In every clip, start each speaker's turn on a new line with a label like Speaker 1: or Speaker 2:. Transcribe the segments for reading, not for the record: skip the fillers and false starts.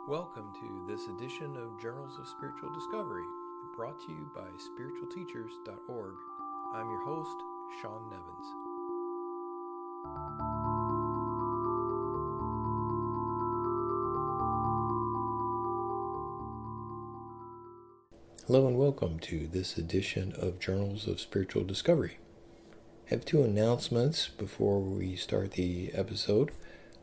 Speaker 1: Welcome to this edition of Journals of Spiritual Discovery, brought to you by spiritualteachers.org. I'm your host, Sean Nevins. Hello and welcome to this edition of Journals of Spiritual Discovery. I have two announcements before we start the episode.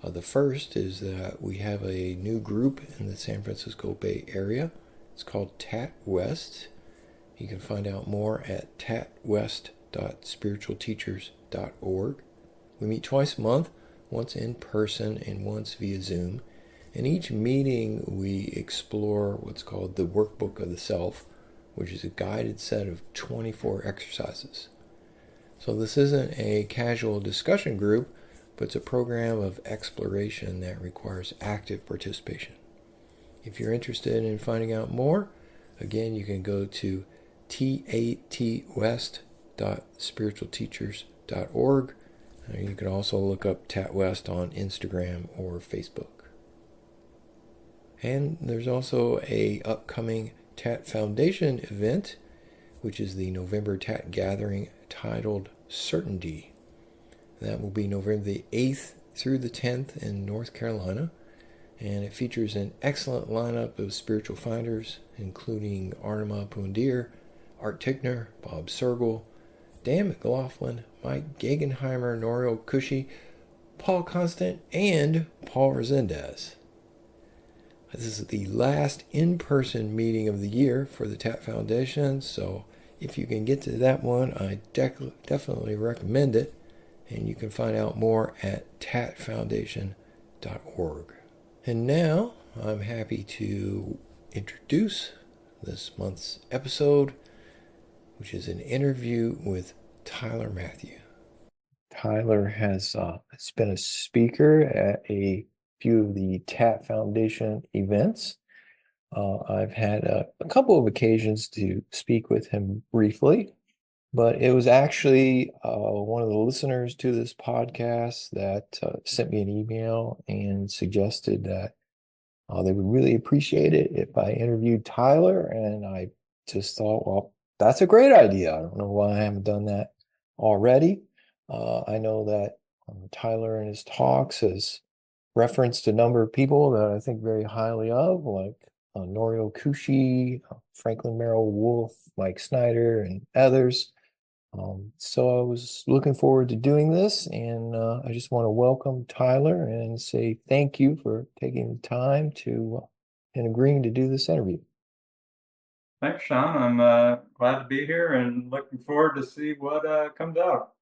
Speaker 1: The first is that we have a new group in the San Francisco Bay Area. It's called TAT West. You can find out more at tatwest.spiritualteachers.org. We meet twice a month, once in person and once via Zoom. In each meeting, we explore what's called the Workbook of the Self, which is a guided set of 24 exercises. So this isn't a casual discussion group, but it's a program of exploration that requires active participation. If you're interested in finding out more, again, you can go to tatwest.spiritualteachers.org. You can also look up TAT West on Instagram or Facebook. And there's also a upcoming TAT Foundation event, which is the November TAT Gathering titled Certainty. That will be November the 8th through the 10th in North Carolina, and it features an excellent lineup of spiritual finders, including Arnima Pundir, Art Tickner, Bob Sergel, Dan McLaughlin, Mike Gegenheimer, Norio Cushy, Paul Constant, and Paul Resendez. This is the last in-person meeting of the year for the TAT Foundation, so if you can get to that one, I definitely recommend it. And you can find out more at tatfoundation.org. And now I'm happy to introduce this month's episode, which is an interview with Tyler Matthew. Tyler has been a speaker at a few of the TAT Foundation events. I've had a couple of occasions to speak with him briefly. But it was actually one of the listeners to this podcast that sent me an email and suggested that they would really appreciate it if I interviewed Tyler. And I just thought, well, that's a great idea. I don't know why I haven't done that already. I know that Tyler in his talks has referenced a number of people that I think very highly of, like Norio Cushy, Franklin Merrill Wolf, Mike Snyder, and others. So I was looking forward to doing this, and I just want to welcome Tyler and say thank you for taking the time to and agreeing to do this interview.
Speaker 2: Thanks, Sean. I'm glad to be here and looking forward to see what comes out.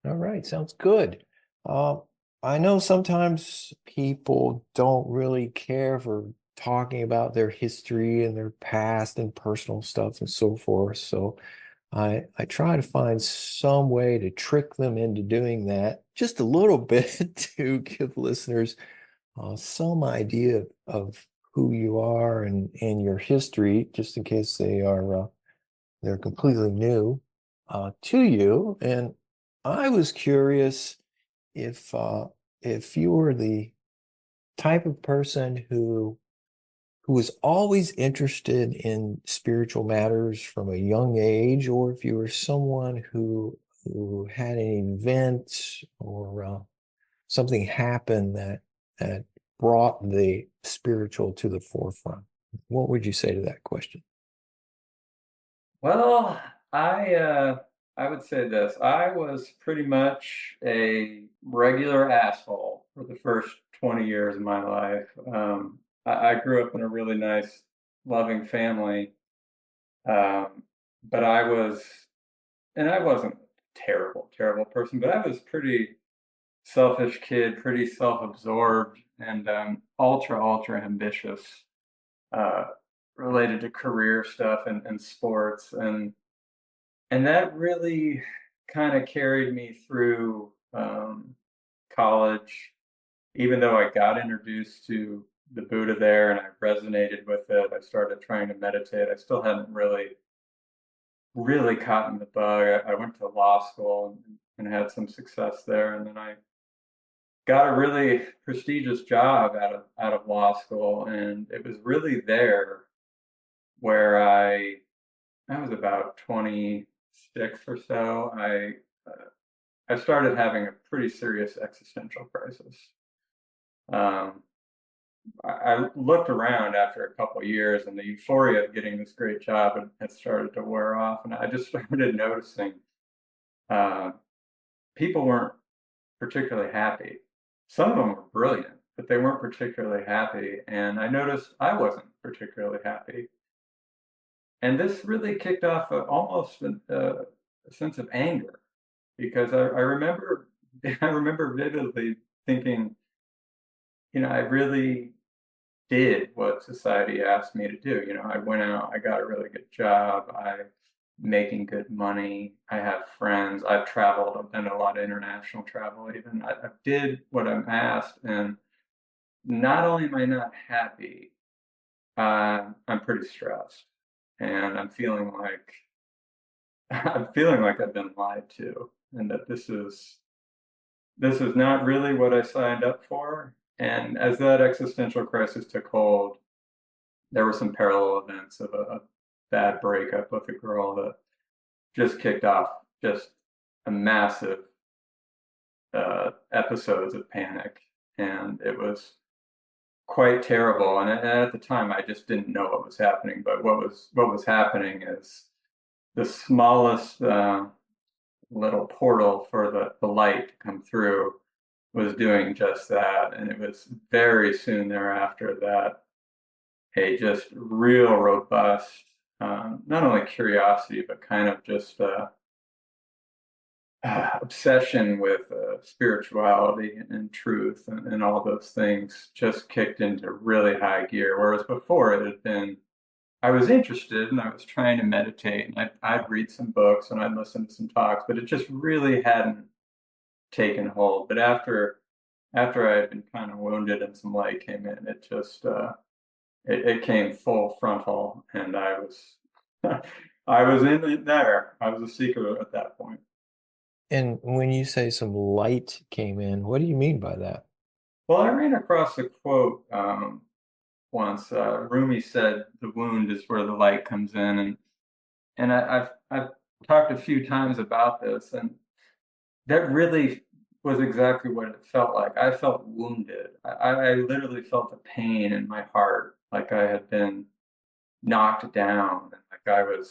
Speaker 1: All right, sounds good. I know sometimes people don't really care for talking about their history and their past and personal stuff and so forth. So I try to find some way to trick them into doing that just a little bit to give listeners some idea of who you are and your history, just in case they're completely new to you. And I was curious if you were the type of person who was always interested in spiritual matters from a young age, or if you were someone who had an event or something happen that brought the spiritual to the forefront. What would you say to that question?
Speaker 2: Well, I would say this. I was pretty much a regular asshole for the first 20 years of my life. I grew up in a really nice, loving family, but I wasn't a terrible, terrible person, but I was pretty selfish kid, pretty self-absorbed, and ultra, ultra ambitious, uh, related to career stuff and sports, and that really kind of carried me through college. Even though I got introduced to the Buddha there and I resonated with it, I started trying to meditate. I still hadn't really caught in the bug. I went to law school and had some success there, and then got a really prestigious job out of law school, and it was really there where I was about 26 or so. I started having a pretty serious existential crisis. Um, I looked around after a couple of years, and the euphoria of getting this great job had started to wear off, and I just started noticing uh, people weren't particularly happy. Some of them were brilliant, but they weren't particularly happy, and I noticed I wasn't particularly happy. And this really kicked off almost a sense of anger because I remember I remember vividly thinking, I really did what society asked me to do. I went out, I got a really good job, I'm making good money, I have friends, I've traveled, I've done a lot of international travel even. I did what I'm asked, and not only am I not happy, I'm pretty stressed, and I'm feeling like I've been lied to, and that this is not really what I signed up for. And as that existential crisis took hold, there were some parallel events of a bad breakup with a girl that just kicked off just a massive episodes of panic, and it was quite terrible. And at the time, I just didn't know what was happening. But what was happening is the smallest little portal for the light to come through was doing just that. And it was very soon thereafter that a just real robust, not only curiosity, but kind of just obsession with spirituality and truth and all those things just kicked into really high gear. Whereas before it had been, I was interested and I was trying to meditate and I'd read some books and I'd listen to some talks, but it just really hadn't taken hold. But after I had been kind of wounded and some light came in, it just it came full frontal, and I was I was in it there. I was a seeker at that point.
Speaker 1: And when you say some light came in, what do you mean by that?
Speaker 2: Well, I ran across a quote once. Rumi said, "The wound is where the light comes in," and I've talked a few times about this, and that really was exactly what it felt like. I felt wounded. I literally felt the pain in my heart, like I had been knocked down, and like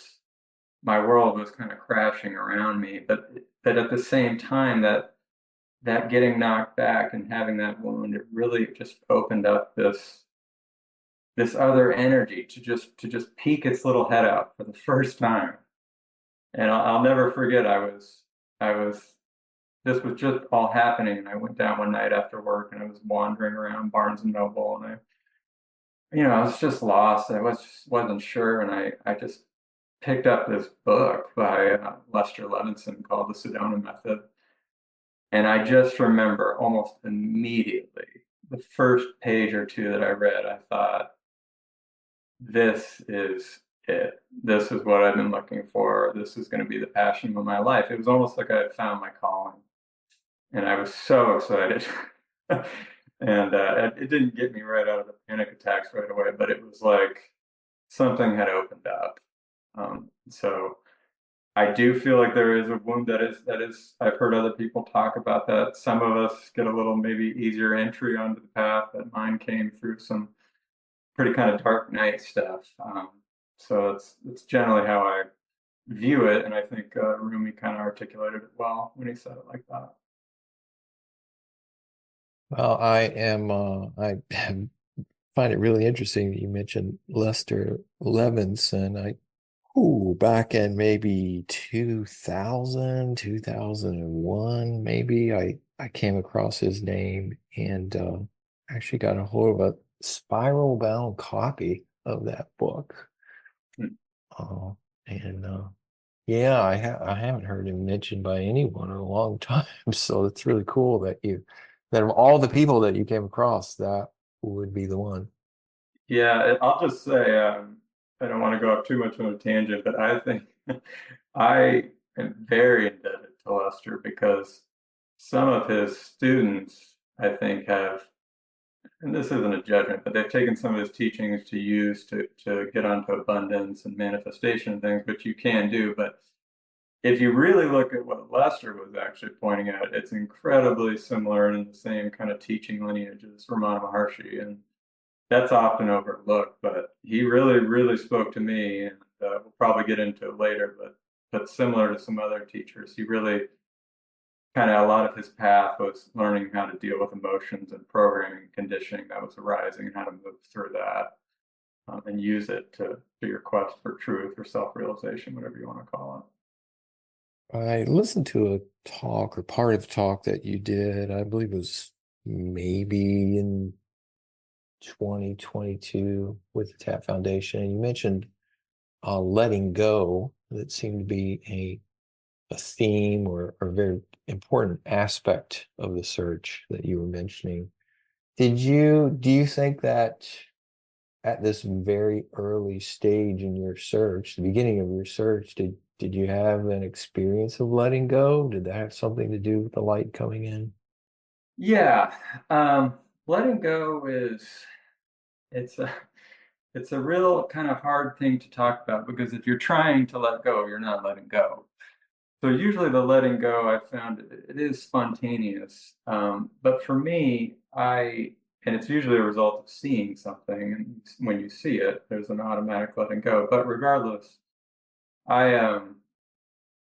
Speaker 2: my world was kind of crashing around me. But at the same time, that getting knocked back and having that wound, it really just opened up this other energy to just peek its little head out for the first time. And I'll never forget. I was this was just all happening, and I went down one night after work, and I was wandering around Barnes and Noble, and I was just lost. Wasn't sure, and I just picked up this book by Lester Levenson called The Sedona Method. And I just remember almost immediately the first page or two that I read, I thought, this is it. This is what I've been looking for. This is going to be the passion of my life. It was almost like I had found my calling. And I was so excited. And it didn't get me right out of the panic attacks right away, but it was like something had opened up. So I do feel like there is a wound that is I've heard other people talk about that. Some of us get a little maybe easier entry onto the path, but mine came through some pretty kind of dark night stuff. So it's generally how I view it, and I think Rumi kind of articulated it well when he said it like that.
Speaker 1: Well, I find it really interesting that you mentioned Lester Levinson. Back in maybe 2000, 2001, maybe I came across his name and actually got a hold of a spiral bound copy of that book.
Speaker 2: Hmm.
Speaker 1: Uh, and yeah, I haven't heard him mentioned by anyone in a long time. So it's really cool that of all the people that you came across, that would be the one.
Speaker 2: Yeah, I'll just say I don't want to go off too much on a tangent, but I think I am very indebted to Lester because some of his students I think have, and this isn't a judgment, but they've taken some of his teachings to use to get onto abundance and manifestation and things, which you can do. But if you really look at what Lester was actually pointing at, it's incredibly similar and in the same kind of teaching lineage as Ramana Maharshi. And that's often overlooked, but he really, really spoke to me, and we'll probably get into it later, but similar to some other teachers, he really kind of a lot of his path was learning how to deal with emotions and programming and conditioning that was arising and how to move through that and use it to your quest for truth or self-realization, whatever you want to call
Speaker 1: I listened to a talk or part of the talk that you did, I believe it was maybe in 2022 with the TAP Foundation. And you mentioned letting go. That seemed to be a theme or a very important aspect of the search that you were mentioning. Do you think that at this very early stage in your search, the beginning of your search, did you have an experience of letting go? Did that have something to do with the light coming in?
Speaker 2: Yeah, letting go is it's a it's a real kind of hard thing to talk about because if you're trying to let go, you're not letting go. So usually the letting go, I found it is spontaneous. But for me, and it's usually a result of seeing something, and when you see it, there's an automatic letting go. But regardless, I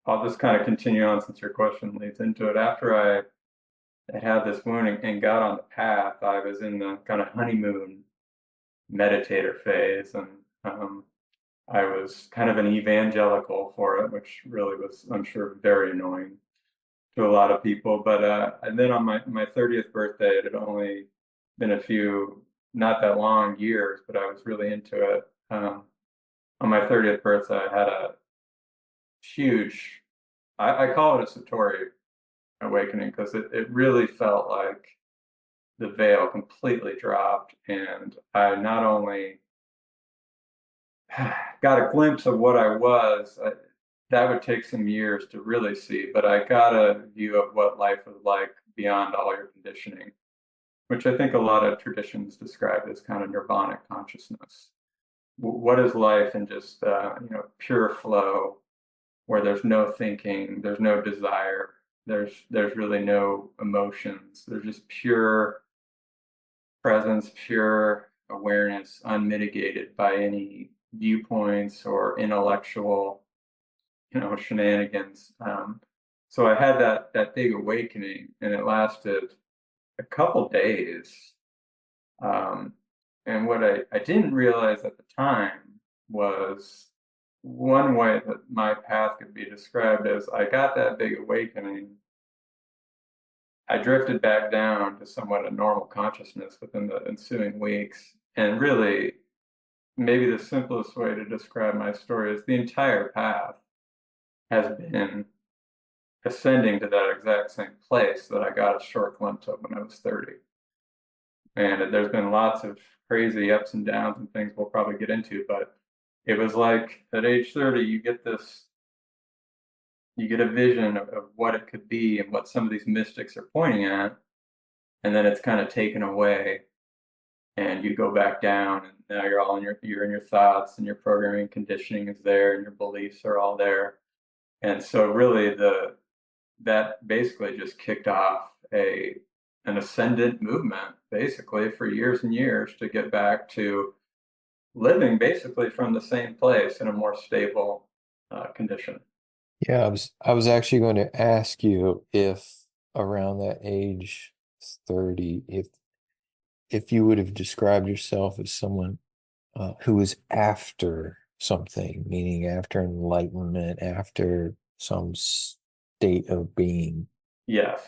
Speaker 2: I'll just kind of continue on since your question leads into it. After I had this wound and got on the path, I was in the kind of honeymoon meditator phase, and I was kind of an evangelical for it, which really was, I'm sure, very annoying to a lot of people. But and then on my 30th birthday, it had only been a few, not that long years, but I was really into it. On my 30th birthday, I had a huge, I call it a Satori awakening because it really felt like the veil completely dropped, and I not only got a glimpse of what I was. That would take some years to really see, but I got a view of what life was like beyond all your conditioning, which I think a lot of traditions describe as kind of nirvanic consciousness. What is life in just pure flow, where there's no thinking, there's no desire, there's really no emotions, there's just pure presence, pure awareness, unmitigated by any viewpoints or intellectual, shenanigans. So I had that big awakening, and it lasted a couple days. Um, and what I didn't realize at the time was one way that my path could be described as I got that big awakening. I drifted back down to somewhat a normal consciousness within the ensuing weeks. And really, maybe the simplest way to describe my story is the entire path has been ascending to that exact same place that I got a short glimpse of when I was 30. And there's been lots of crazy ups and downs and things we'll probably get into, but it was like at age 30, you get a vision of what it could be and what some of these mystics are pointing at, and then it's kind of taken away and you go back down and now you're in your thoughts and your programming conditioning is there and your beliefs are all there. And so really that basically just kicked off an ascendant movement basically for years and years to get back to living basically from the same place in a more stable condition.
Speaker 1: Yeah, I was actually going to ask you if around that age 30, if you would have described yourself as someone who was after something, meaning after enlightenment, after some state of being.
Speaker 2: Yes,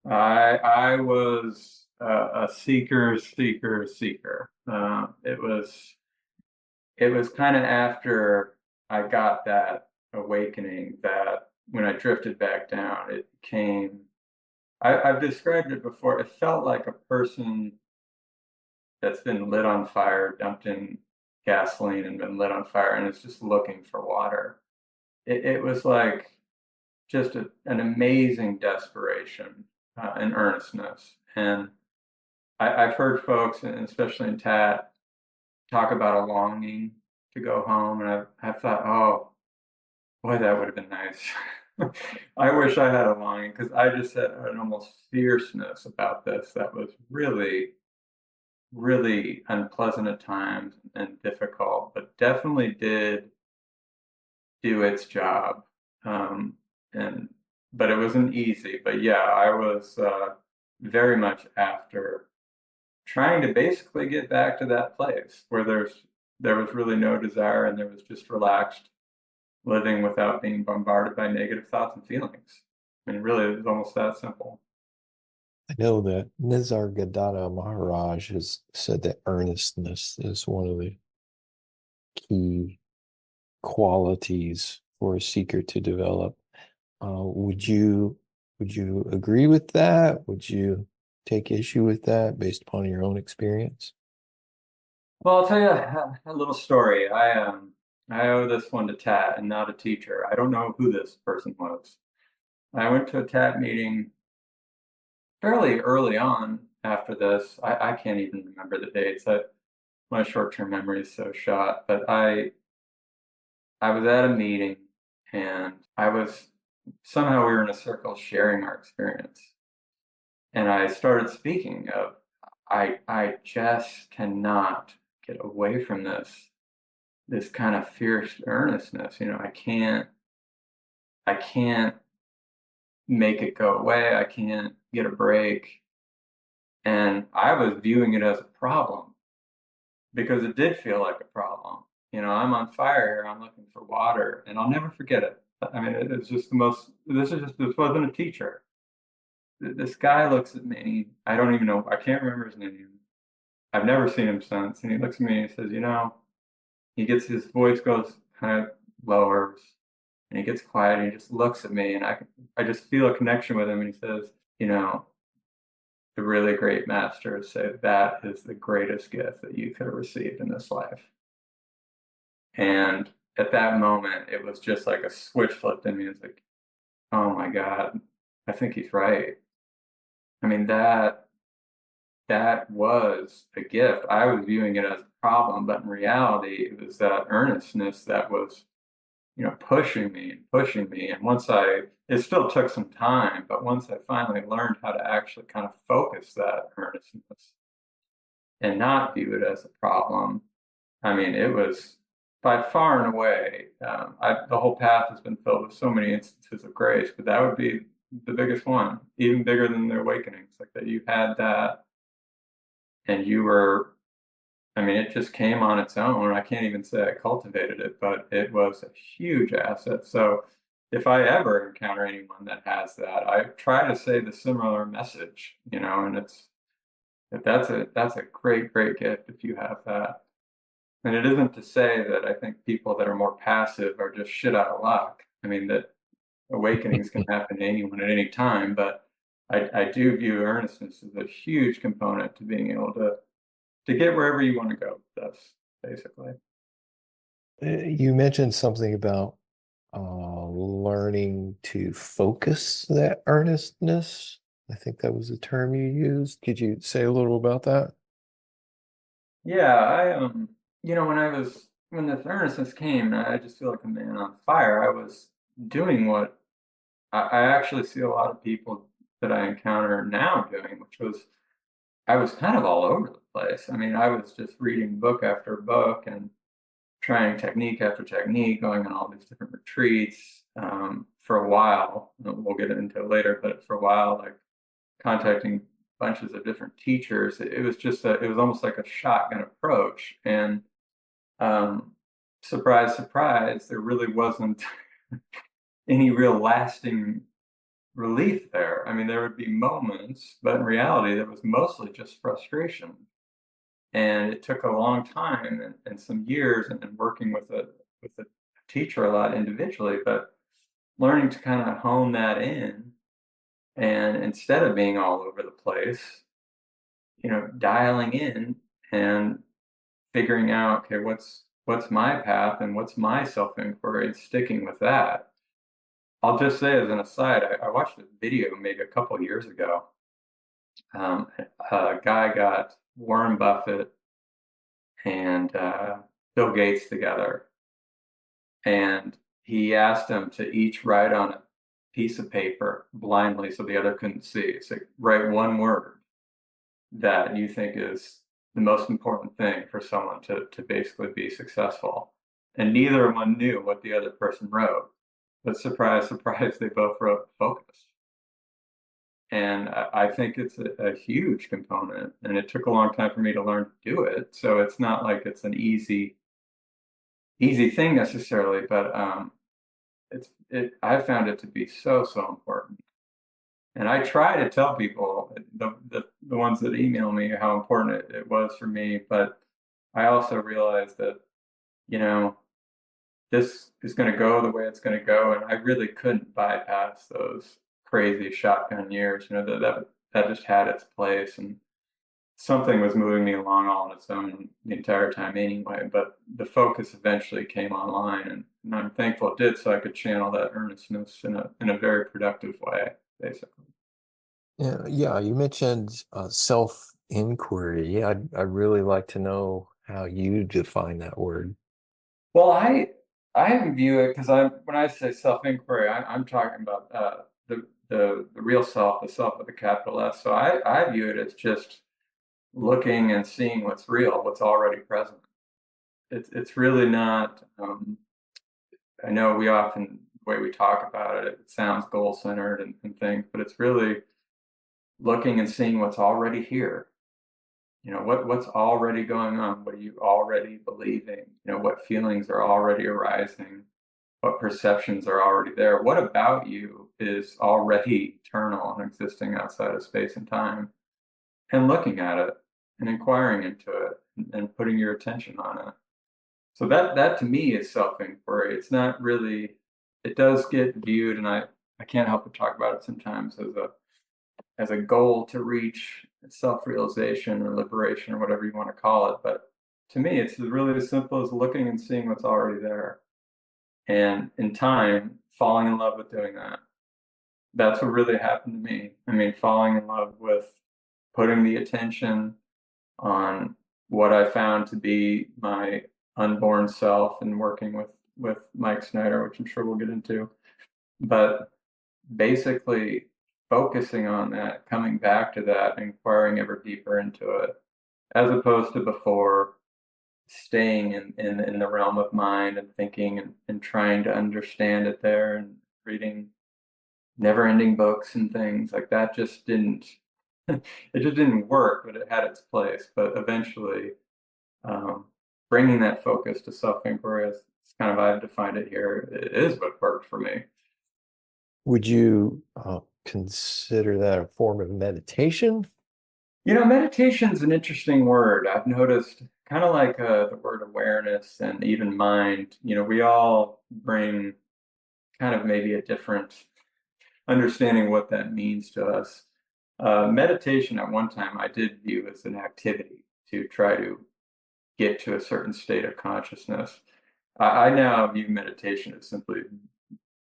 Speaker 2: I was a seeker, seeker, seeker. It was kind of after I got that awakening that when I drifted back down, it came. I've described it before. It felt like a person that's been lit on fire, dumped in gasoline and been lit on fire, and is just looking for water. It was like just an amazing desperation and earnestness. And I've heard folks, and especially in TAT, talk about a longing to go home, and I've thought, oh, boy, that would have been nice. I wish I had a longing because I just had an almost fierceness about this that was really, really unpleasant at times and difficult, but definitely did do its job. Um, and but it wasn't easy. But yeah, I was very much after trying to basically get back to that place where there was really no desire and there was just relaxed living without being bombarded by negative thoughts and feelings. I mean, really, it's almost that simple.
Speaker 1: I know that Nisargadatta Maharaj has said that earnestness is one of the key qualities for a seeker to develop. Would you agree with that? Would you take issue with that based upon your own experience?
Speaker 2: Well, I'll tell you a little story. I owe this one to Tat and not a teacher. I don't know who this person was. I went to a TAT meeting fairly early on after this. I can't even remember the dates. My short-term memory is so shot. But I was at a meeting and I was somehow we were in a circle sharing our experience. And I started speaking of I just cannot get away from this kind of fierce earnestness. I can't make it go away. I can't get a break. And I was viewing it as a problem because it did feel like a problem. I'm on fire here. I'm looking for water, and I'll never forget it. I mean, it's just the most. This wasn't a teacher. This guy looks at me. I don't even know. I can't remember his name. I've never seen him since. And he looks at me and he says, he gets his voice goes kind of lowers, and he gets quiet. And he just looks at me, and I just feel a connection with him. And he says, you know, the really great masters say that is the greatest gift that you could have received in this life. And at that moment, it was just like a switch flipped in me. It's like, oh my God, I think he's right. I mean, that was a gift. I was viewing it as a problem, but in reality, it was that earnestness that was, pushing me and pushing me. And it still took some time, but once I finally learned how to actually kind of focus that earnestness and not view it as a problem, I mean, it was by far and away, the whole path has been filled with so many instances of grace, but that would be the biggest one, even bigger than the awakenings, like that you had that and you were, I mean, it just came on its own. I can't even say I cultivated it, but it was a huge asset. So if I ever encounter anyone that has that, I try to say the similar message, and that's a great, great gift if you have that. And it isn't to say that I think people that are more passive are just shit out of luck. I mean, that awakenings can happen to anyone at any time, but I do view earnestness as a huge component to being able to get wherever you want to go with this, basically.
Speaker 1: You mentioned something about learning to focus that earnestness. I think that was the term you used. Could you say a little about that?
Speaker 2: Yeah, when this earnestness came, I just feel like a man on fire. I was doing what I actually see a lot of people that I encounter now doing, which was I was kind of all over the place. I mean, I was just reading book after book and trying technique after technique, going on all these different retreats for a while. We'll get into it later, but for a while, like contacting bunches of different teachers, it was it was almost like a shotgun approach. And um, surprise, surprise, there really wasn't any real lasting relief there. I mean, there would be moments, but in reality, there was mostly just frustration. And it took a long time and some years and working with a teacher a lot individually, but learning to kind of hone that in and instead of being all over the place, dialing in and figuring out, okay, what's my path and what's my self-inquiry and sticking with that. I'll just say as an aside, I watched a video maybe a couple years ago Um, a guy got Warren Buffett and Bill Gates together, and he asked them to each write on a piece of paper blindly so the other couldn't see. So write one word that you think is the most important thing for someone to basically be successful. And neither one knew what the other person wrote. But surprise, surprise, they both wrote focus. And I think it's a huge component. And it took a long time for me to learn to do it. So it's not like it's an easy thing necessarily, but I found it to be so important. And I try to tell people, the ones that email me, how important it was for me. But I also realized that, you know, this is going to go the way it's going to go, and I really couldn't bypass those crazy shotgun years. That just had its place, and something was moving me along all on its own the entire time anyway. But the focus eventually came online, and I'm thankful it did, so I could channel that earnestness in a very productive way, basically.
Speaker 1: Yeah, you mentioned self-inquiry. I'd really like to know how you define that word.
Speaker 2: Well, I view it because I'm when I say self-inquiry, I'm talking about the real self, the self with a capital S. So I view it as just looking and seeing what's real, what's already present. It's really not. I know we often the way we talk about it, it sounds goal-centered and things, but it's really looking and seeing what's already here. What's already going on, what are you already believing, what feelings are already arising, what perceptions are already there, what about you is already eternal and existing outside of space and time, and looking at it and inquiring into it and putting your attention on it. So that to me is self-inquiry. It's not really, it does get viewed, and I can't help but talk about it sometimes as a goal to reach self-realization or liberation or whatever you want to call it. But to me, it's really as simple as looking and seeing what's already there. And in time, falling in love with doing that. That's what really happened to me. I mean, falling in love with putting the attention on what I found to be my unborn self and working with Mike Snyder, which I'm sure we'll get into. But basically focusing on that, coming back to that, inquiring ever deeper into it, as opposed to before staying in the realm of mind and thinking and trying to understand it there and reading never-ending books and things like that just didn't it just didn't work, but it had its place. But eventually, um, bringing that focus to self-inquiry, as it's kind of I've defined it here, it is what worked for me.
Speaker 1: Would you consider that a form of meditation?
Speaker 2: Meditation's an interesting word. I've noticed kind of like the word awareness and even mind. We all bring kind of maybe a different understanding what that means to us. Meditation at one time I did view as an activity to try to get to a certain state of consciousness. I now view meditation as simply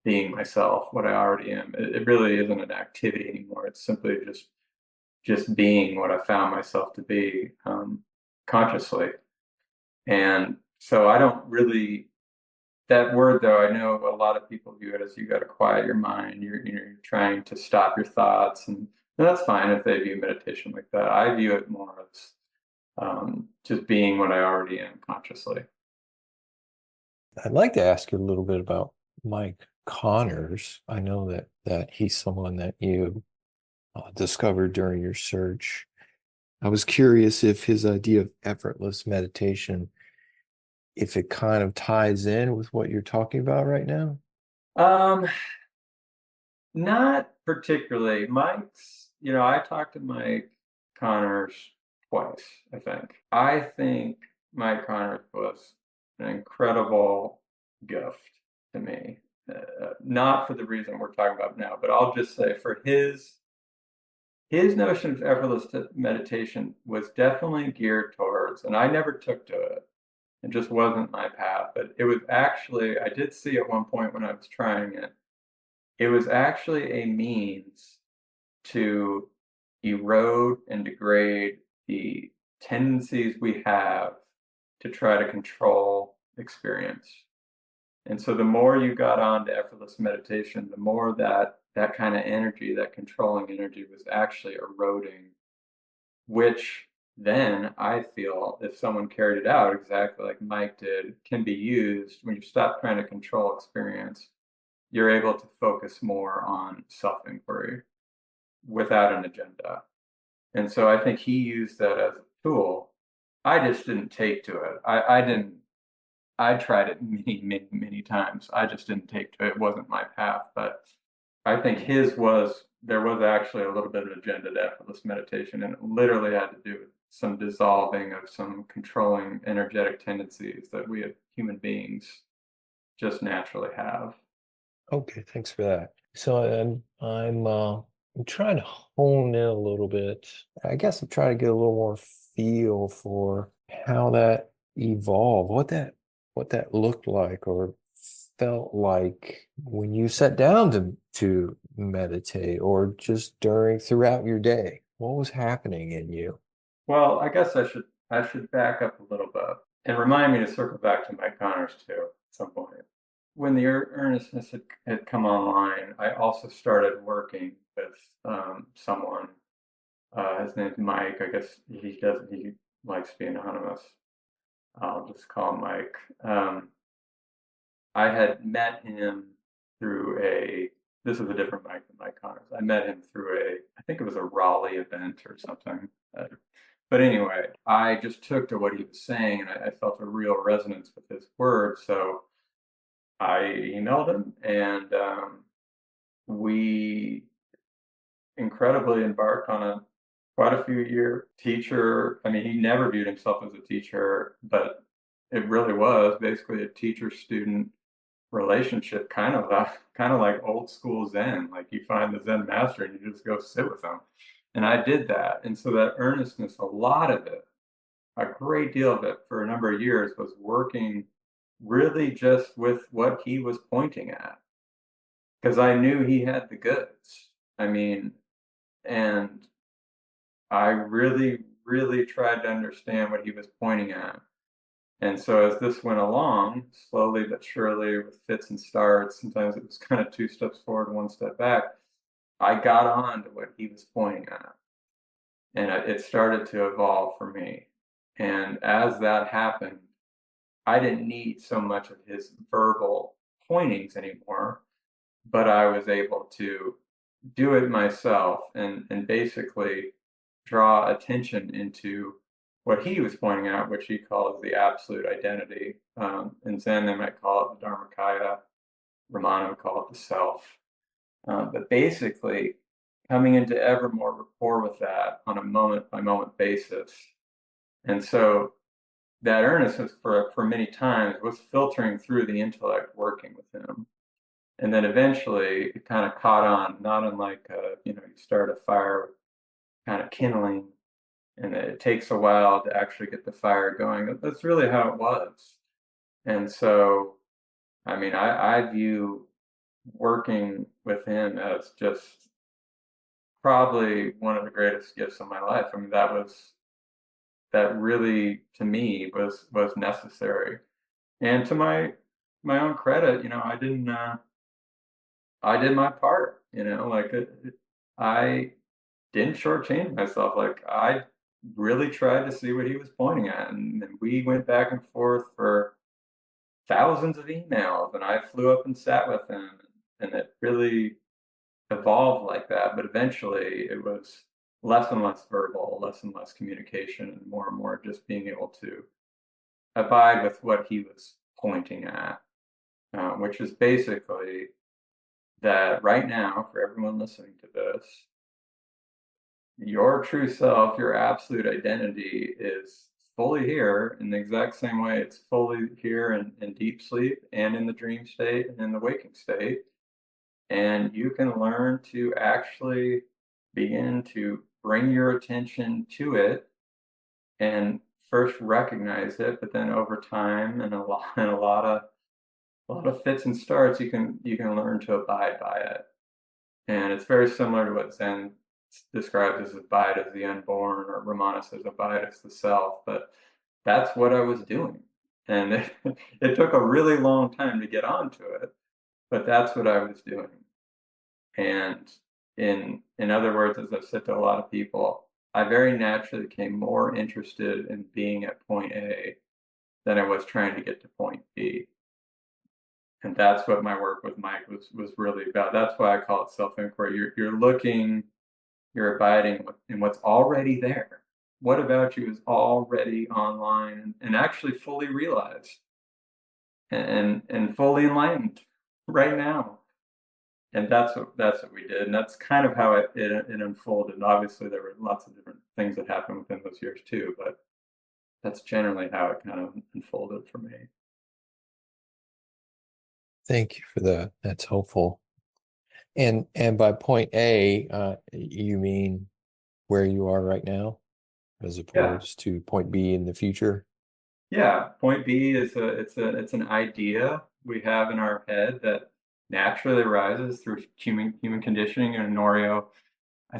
Speaker 2: being myself, what I already am. It really isn't an activity anymore. It's simply just being what I found myself to be consciously. And so I don't really that word though, I know a lot of people view it as you got to quiet your mind. You're trying to stop your thoughts, and that's fine if they view meditation like that. I view it more as just being what I already am consciously.
Speaker 1: I'd like to ask you a little bit about Mike Connors. I know that he's someone that you discovered during your search. I was curious if his idea of effortless meditation, if it kind of ties in with what you're talking about right now.
Speaker 2: Um, Not particularly. I talked to Mike Connors twice, I think. I think Mike Connors was an incredible gift to me. Not for the reason we're talking about now, but I'll just say for his notion of effortless meditation was definitely geared towards, and I never took to it. It just wasn't my path, but it was actually, I did see at one point when I was trying it, it was actually a means to erode and degrade the tendencies we have to try to control experience. And so the more you got on to effortless meditation, the more that kind of energy, that controlling energy was actually eroding, which then I feel if someone carried it out exactly like Mike did, can be used when you stop trying to control experience. You're able to focus more on self-inquiry without an agenda. And so I think he used that as a tool. I just didn't take to it. I didn't. I tried it many times. I just didn't take to it. It wasn't my path. But I think there was actually a little bit of an agenda to effortless meditation, and it literally had to do with some dissolving of some controlling energetic tendencies that we as human beings just naturally have.
Speaker 1: Okay, thanks for that. So I'm trying to hone in a little bit. I guess I'm trying to get a little more feel for how that evolved, what that looked like or felt like when you sat down to meditate or just throughout your day. What was happening in you?
Speaker 2: Well, I guess I should back up a little bit and remind me to circle back to Mike Connors too at some point. When the earnestness had come online, I also started working with someone. His name's Mike. I guess he likes being anonymous. I'll just call him Mike. I had met him through this is a different Mike than Mike Connors. I met him through I think it was a Raleigh event or something. But anyway, I just took to what he was saying, and I felt a real resonance with his words. So I emailed him, and we incredibly embarked on quite a few year teacher. I mean, he never viewed himself as a teacher, but it really was basically a teacher-student relationship, kind of like old school Zen. Like you find the Zen master and you just go sit with them. And I did that. And so that earnestness, a lot of it, a great deal of it for a number of years was working really just with what he was pointing at. Because I knew he had the goods. I mean, and I really, really tried to understand what he was pointing at. And so as this went along, slowly but surely, with fits and starts, sometimes it was kind of two steps forward, one step back, I got on to what he was pointing at. And it started to evolve for me. And as that happened, I didn't need so much of his verbal pointings anymore, but I was able to do it myself and basically draw attention into what he was pointing out, which he calls the absolute identity. In Zen, they might call it the Dharmakaya. Ramana would call it the self. But basically, coming into ever more rapport with that on a moment by moment basis. And so that earnestness for many times was filtering through the intellect working with him. And then eventually it kind of caught on, not unlike, you start a fire kind of kindling and it takes a while to actually get the fire going. That's really how it was. And so, I mean, I view working with him as just probably one of the greatest gifts of my life. I mean, that really to me was necessary. And to my own credit, I did my part, like I didn't shortchange myself. Like I really tried to see what he was pointing at, and we went back and forth for thousands of emails, and I flew up and sat with him, and it really evolved like that. But eventually, it was less and less verbal, less and less communication, and more just being able to abide with what he was pointing at, which is basically that right now, for everyone listening to this, your true self, your absolute identity is fully here in the exact same way it's fully here in deep sleep and in the dream state and in the waking state. And you can learn to actually begin to bring your attention to it and first recognize it, but then over time and a lot of fits and starts, you can learn to abide by it. And it's very similar to what Zen described as abide as the unborn, or Ramana says abide as the self. But that's what I was doing. And it took a really long time to get onto it, but that's what I was doing. And in other words, as I've said to a lot of people, I very naturally became more interested in being at point A than I was trying to get to point B. And that's what my work with Mike was really about. That's why I call it self-inquiry. You're looking, you're abiding in what's already there. What about you is already online and actually fully realized and fully enlightened right now? And that's what we did, and that's kind of how it unfolded. Obviously, there were lots of different things that happened within those years too, but that's generally how it kind of unfolded for me.
Speaker 1: Thank you for that. That's helpful. And by point A, you mean where you are right now, as
Speaker 2: Yeah,
Speaker 1: opposed to point B in the future?
Speaker 2: yeah. Point B is it's an idea we have in our head that naturally arises through human conditioning. And Norio, I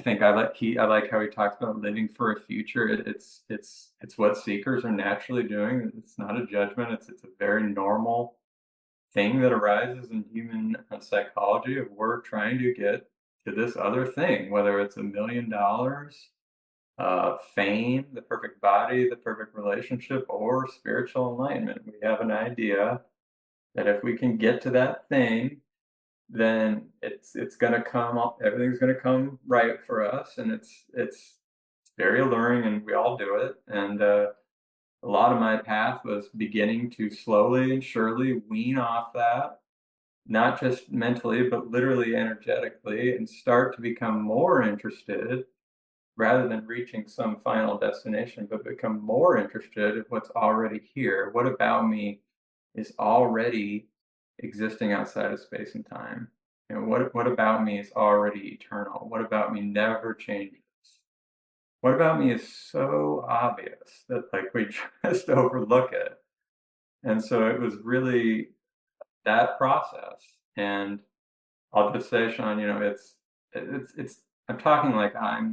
Speaker 2: like how he talks about living for a future. It's what seekers are naturally doing. It's not a judgment. It's a very normal thing that arises in human psychology of we're trying to get to this other thing, whether it's $1 million, fame, the perfect body, the perfect relationship, or spiritual enlightenment. We have an idea that if we can get to that thing, then it's going to come up, everything's going to come right for us, and it's very alluring, and we all do it. And a lot of my path was beginning to slowly and surely wean off that, not just mentally, but literally energetically, and start to become more interested rather than reaching some final destination, but become more interested in what's already here. What about me is already existing outside of space and time? You know, what about me is already eternal? What about me never changes? What about me is so obvious that like we just overlook it? And so it was really that process. And I'll just say, Sean, you know, it's I'm talking like I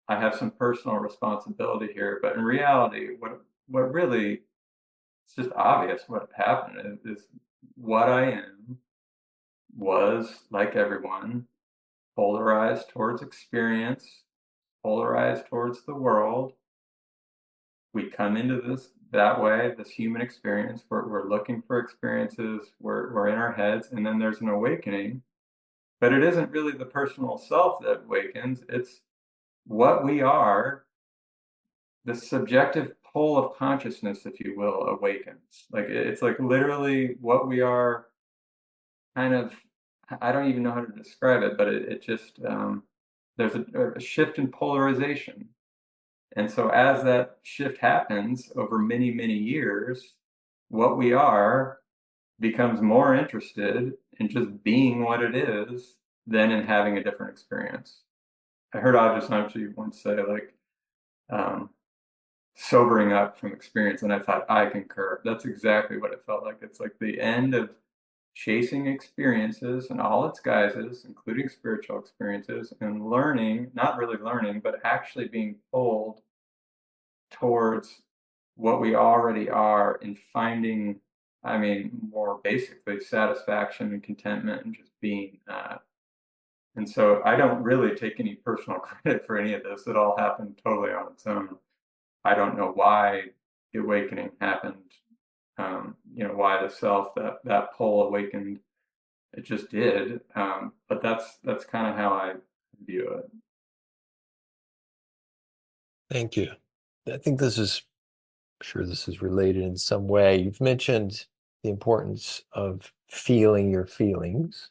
Speaker 2: have some personal responsibility here, but in reality, what really it's just obvious what happened is what I am was like everyone polarized towards experience, polarized towards the world. We come into this that way, this human experience. We're looking for experiences. We're in our heads, and then there's an awakening. But it isn't really the personal self that awakens. It's what we are. The subjective pole of consciousness, if you will, awakens. Like it's like literally what we are. Kind of, I don't even know how to describe it, but it just there's a shift in polarization. And so as that shift happens over many, many years, what we are becomes more interested in just being what it is than in having a different experience. I heard Ajahn Samshi once say, like, um, sobering up from experience, and I thought, I concur. That's exactly what it felt like. It's like the end of chasing experiences in all its guises, including spiritual experiences, and learning, not really learning, but actually being pulled towards what we already are and finding, I mean, more basically satisfaction and contentment and just being that. And so I don't really take any personal credit for any of this. It all happened totally on its own. I don't know why the awakening happened. You know, why the self, that pole awakened. It just did. But that's kind of how I view it.
Speaker 1: Thank you. I think I'm sure this is related in some way. You've mentioned the importance of feeling your feelings.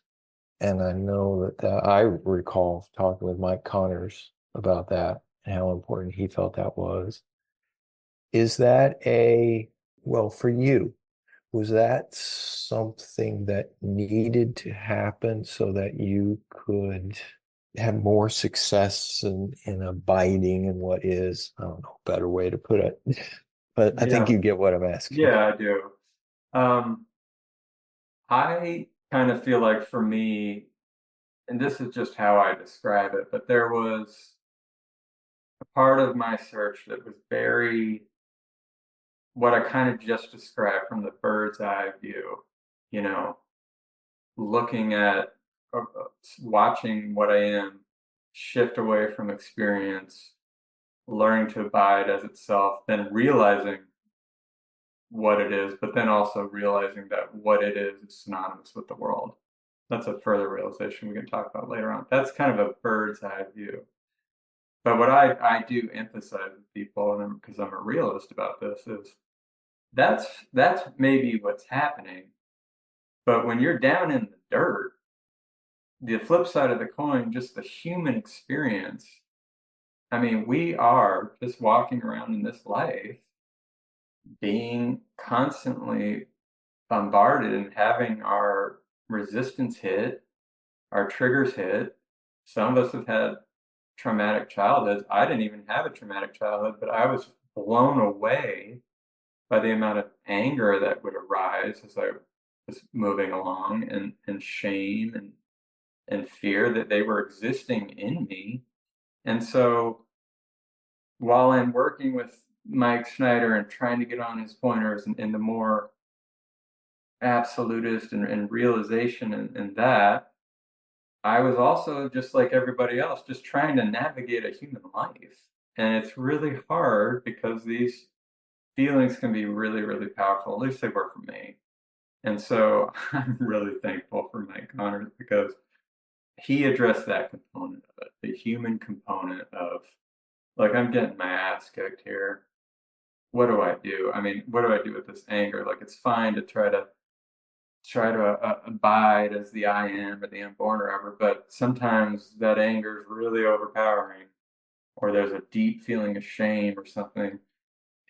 Speaker 1: And I know that I recall talking with Mike Connors about that and how important he felt that was. Is that well, for you, was that something that needed to happen so that you could have more success in abiding in what is, I don't know, a better way to put it. But I think
Speaker 2: Yeah,
Speaker 1: you get what I'm asking.
Speaker 2: yeah, I do. Um, I kind of feel like for me, and this is just how I describe it, but there was a part of my search that was very what I kind of just described from the bird's eye view, you know, looking at, watching what I am shift away from experience, learning to abide as itself, then realizing what it is, but then also realizing that what it is synonymous with the world. That's a further realization we can talk about later on. That's kind of a bird's eye view. But what I do emphasize with people, and because I'm a realist about this, is that's maybe what's happening. But when you're down in the dirt, the flip side of the coin, just the human experience. I mean, we are just walking around in this life being constantly bombarded and having our resistance hit, our triggers hit. Some of us have had traumatic childhoods. I didn't even have a traumatic childhood, but I was blown away by the amount of anger that would arise as I was moving along, and shame and fear that they were existing in me. And so while I'm working with Mike Schneider and trying to get on his pointers and the more absolutist and realization and that, I was also just like everybody else, just trying to navigate a human life. And it's really hard because these feelings can be really, really powerful. At least they were for me. And so I'm really thankful for Mike Connors because he addressed that component of it, the human component of, like, I'm getting my ass kicked here. What do I do? I mean, what do I do with this anger? Like, it's fine to try to abide as the I am or the unborn or whatever, but sometimes that anger is really overpowering, or there's a deep feeling of shame or something.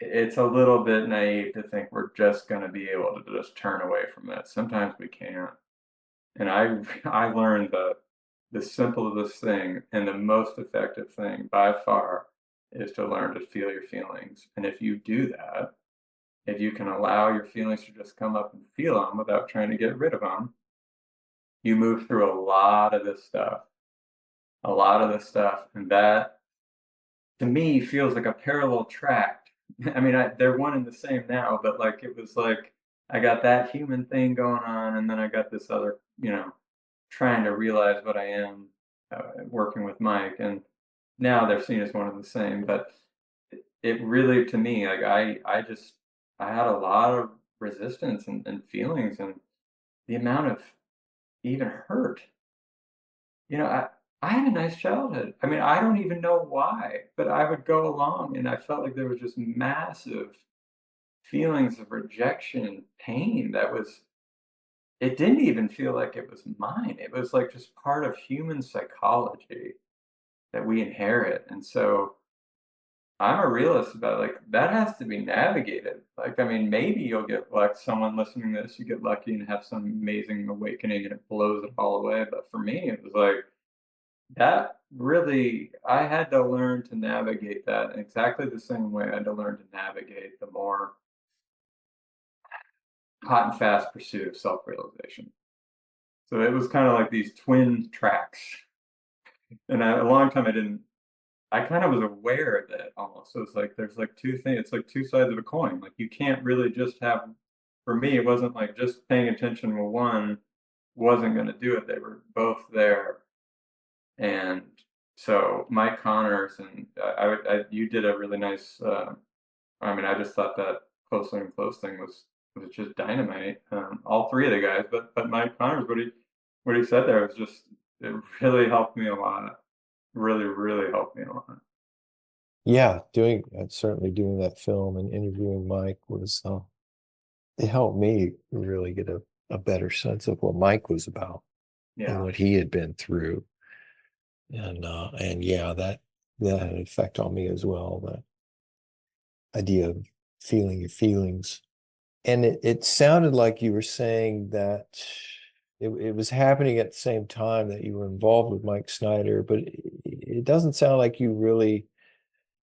Speaker 2: It's a little bit naive to think we're just going to be able to just turn away from that. Sometimes we can't. And I learned that the simplest thing and the most effective thing by far is to learn to feel your feelings. And if you do that, if you can allow your feelings to just come up and feel them without trying to get rid of them, you move through a lot of this stuff, a lot of this stuff. And that to me feels like a parallel track. I mean, they're one and the same now, but like it was like I got that human thing going on, and then I got this other, trying to realize what I am, working with Mike, and now they're seen as one and the same. But it really, to me, like I had a lot of resistance and feelings, and the amount of even hurt. I had a nice childhood. I mean, I don't even know why, but I would go along and I felt like there was just massive feelings of rejection and pain it didn't even feel like it was mine. It was like just part of human psychology that we inherit. And so I'm a realist about like that has to be navigated. Like, I mean, maybe you'll get like someone listening to this, you get lucky and have some amazing awakening and it blows it all away. But for me, it was like that really, I had to learn to navigate that in exactly the same way I had to learn to navigate the more hot and fast pursuit of self-realization. So it was kind of like these twin tracks. And a long time I kind of was aware of it almost. So it's like there's like two things, it's like two sides of a coin. Like you can't really just have, for me, it wasn't like just paying attention to one wasn't going to do it. They were both there. And so Mike Connors and you did a really nice. I mean, I just thought that closely and close thing was just dynamite. All three of the guys, but Mike Connors, what he said there was just it really helped me a lot. Really, really helped me a lot.
Speaker 1: Yeah, certainly doing that film and interviewing Mike was it helped me really get a better sense of what Mike was about and
Speaker 2: Yeah,
Speaker 1: what he had been through. And yeah, that had an effect on me as well, the idea of feeling your feelings. And it sounded like you were saying that it was happening at the same time that you were involved with Mike Snyder, but it doesn't sound like you really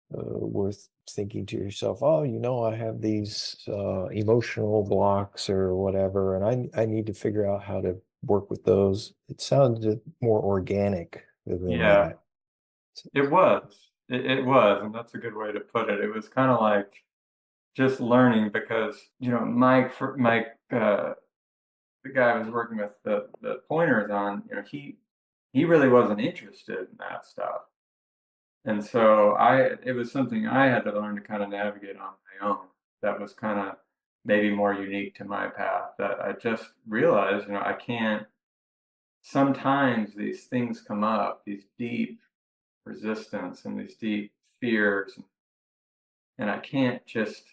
Speaker 1: were thinking to yourself, oh, I have these emotional blocks or whatever, and I need to figure out how to work with those. It sounded more organic than
Speaker 2: Yeah,
Speaker 1: that.
Speaker 2: it was. It was, and that's a good way to put it. It was kind of like just learning because, Mike, the guy I was working with the pointers on, he really wasn't interested in that stuff. And so it was something I had to learn to kind of navigate on my own. That was kind of maybe more unique to my path that I just realized, I can't, sometimes these things come up, these deep resistance and these deep fears, and I can't just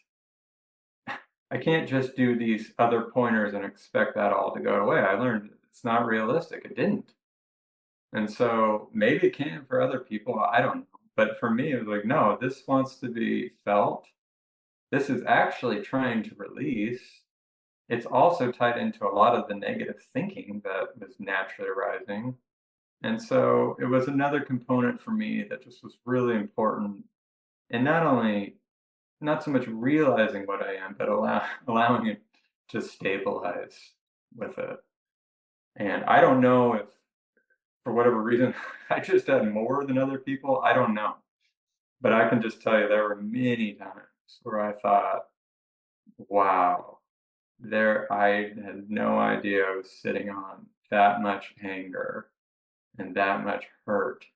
Speaker 2: do these other pointers and expect that all to go away. I learned it's not realistic. It didn't. And so maybe it can for other people. I don't know. But for me, it was like, no, this wants to be felt. This is actually trying to release. It's also tied into a lot of the negative thinking that was naturally arising. And so it was another component for me that just was really important. And not so much realizing what I am, but allowing it to stabilize with it. And I don't know if, for whatever reason, I just had more than other people. I don't know. But I can just tell you there were many times where I thought, wow, I had no idea I was sitting on that much anger and that much hurt.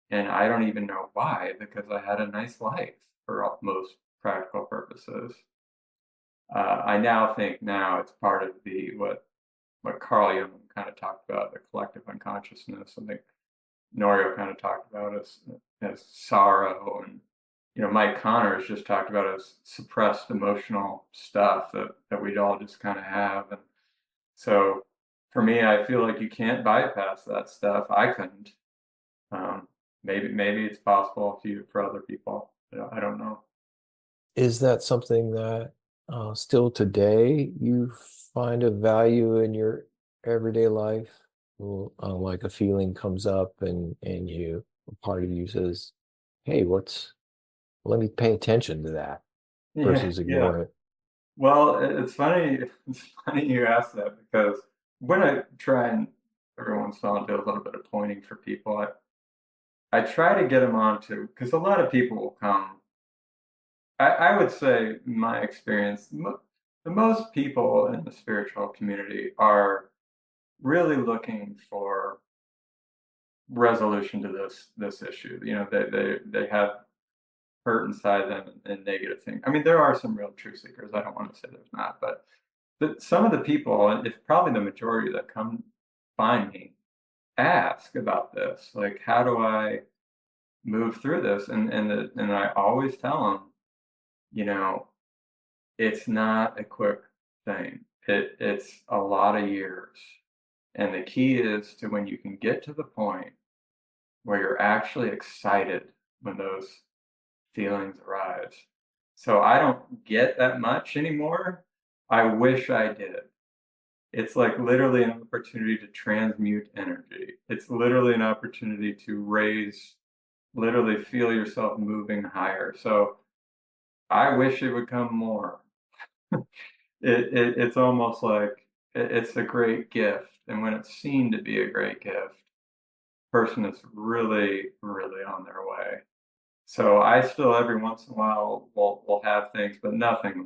Speaker 2: And I don't even know why, because I had a nice life for most practical purposes. I now think it's part of what Carl Jung kind of talked about, the collective unconsciousness. I think Norio kind of talked about as sorrow, and Mike Connors just talked about as suppressed emotional stuff that we'd all just kind of have. And so for me, I feel like you can't bypass that stuff. I couldn't. Um, maybe it's possible for other people. I don't know.
Speaker 1: Is that something that still today you find a value in your everyday life? Well, like a feeling comes up and a part of you says, "Hey, let me pay attention to that,"
Speaker 2: Yeah,
Speaker 1: versus
Speaker 2: yeah.
Speaker 1: ignore it.
Speaker 2: Well, it's funny. It's funny you ask that because when I try and every once in a while do a little bit of pointing for people, I try to get them onto because a lot of people will come. I would say, in my experience, the most people in the spiritual community are really looking for resolution to this issue. They have hurt inside them and negative things. I mean, there are some real truth seekers. I don't want to say there's not, but some of the people, and it's probably the majority that come find me, ask about this. Like, how do I move through this? And I always tell them, you know, it's not a quick thing. It's a lot of years. And the key is to when you can get to the point where you're actually excited when those feelings arise. So I don't get that much anymore. I wish I did. It's like literally an opportunity to transmute energy. It's literally an opportunity to literally feel yourself moving higher. So I wish it would come more. It's almost like it's a great gift. And when it's seen to be a great gift, person is really, really on their way. So I still every once in a while will have things, but nothing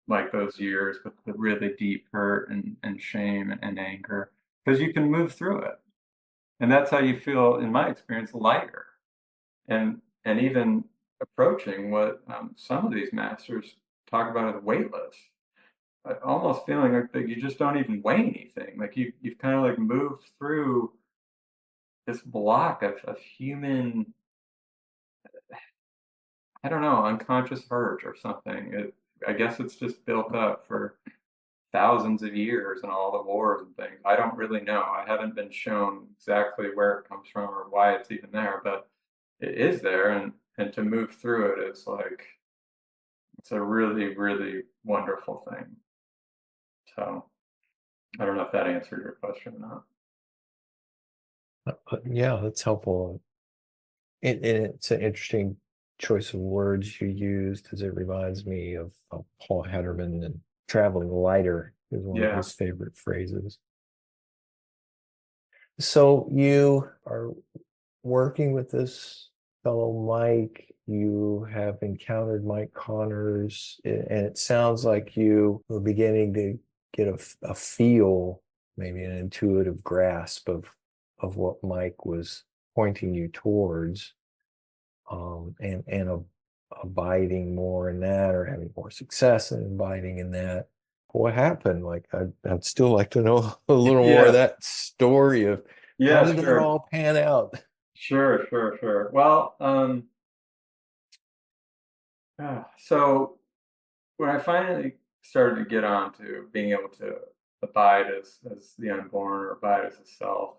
Speaker 2: like those years with the really deep hurt and shame and anger, because you can move through it. And that's how you feel, in my experience, lighter. And even approaching what some of these masters talk about as weightless. Almost feeling like that you just don't even weigh anything. Like you've kind of like moved through this block of human, I don't know, unconscious hurt or something. I guess it's just built up for thousands of years and all the wars and things. I don't really know. I haven't been shown exactly where it comes from or why it's even there, but it is there, and to move through it is like it's a really, really wonderful thing. So I don't know if that answered your question or not.
Speaker 1: Yeah, that's helpful. And it's an interesting choice of words you used because it reminds me of Paul Hederman, and traveling lighter is one of
Speaker 2: Yeah.
Speaker 1: his favorite phrases. So you are working with this fellow Mike. You have encountered Mike Connors, and it sounds like you were beginning to get a feel, maybe an intuitive grasp of what Mike was pointing you towards, and abiding more in that, or having more success in abiding in that. What happened? Like, I'd still like to know a little more of
Speaker 2: Yeah,
Speaker 1: that story of how
Speaker 2: yeah,
Speaker 1: did that
Speaker 2: sure,
Speaker 1: all pan out?
Speaker 2: sure. Well, so when I finally started to get on to being able to abide as the unborn or abide as a self,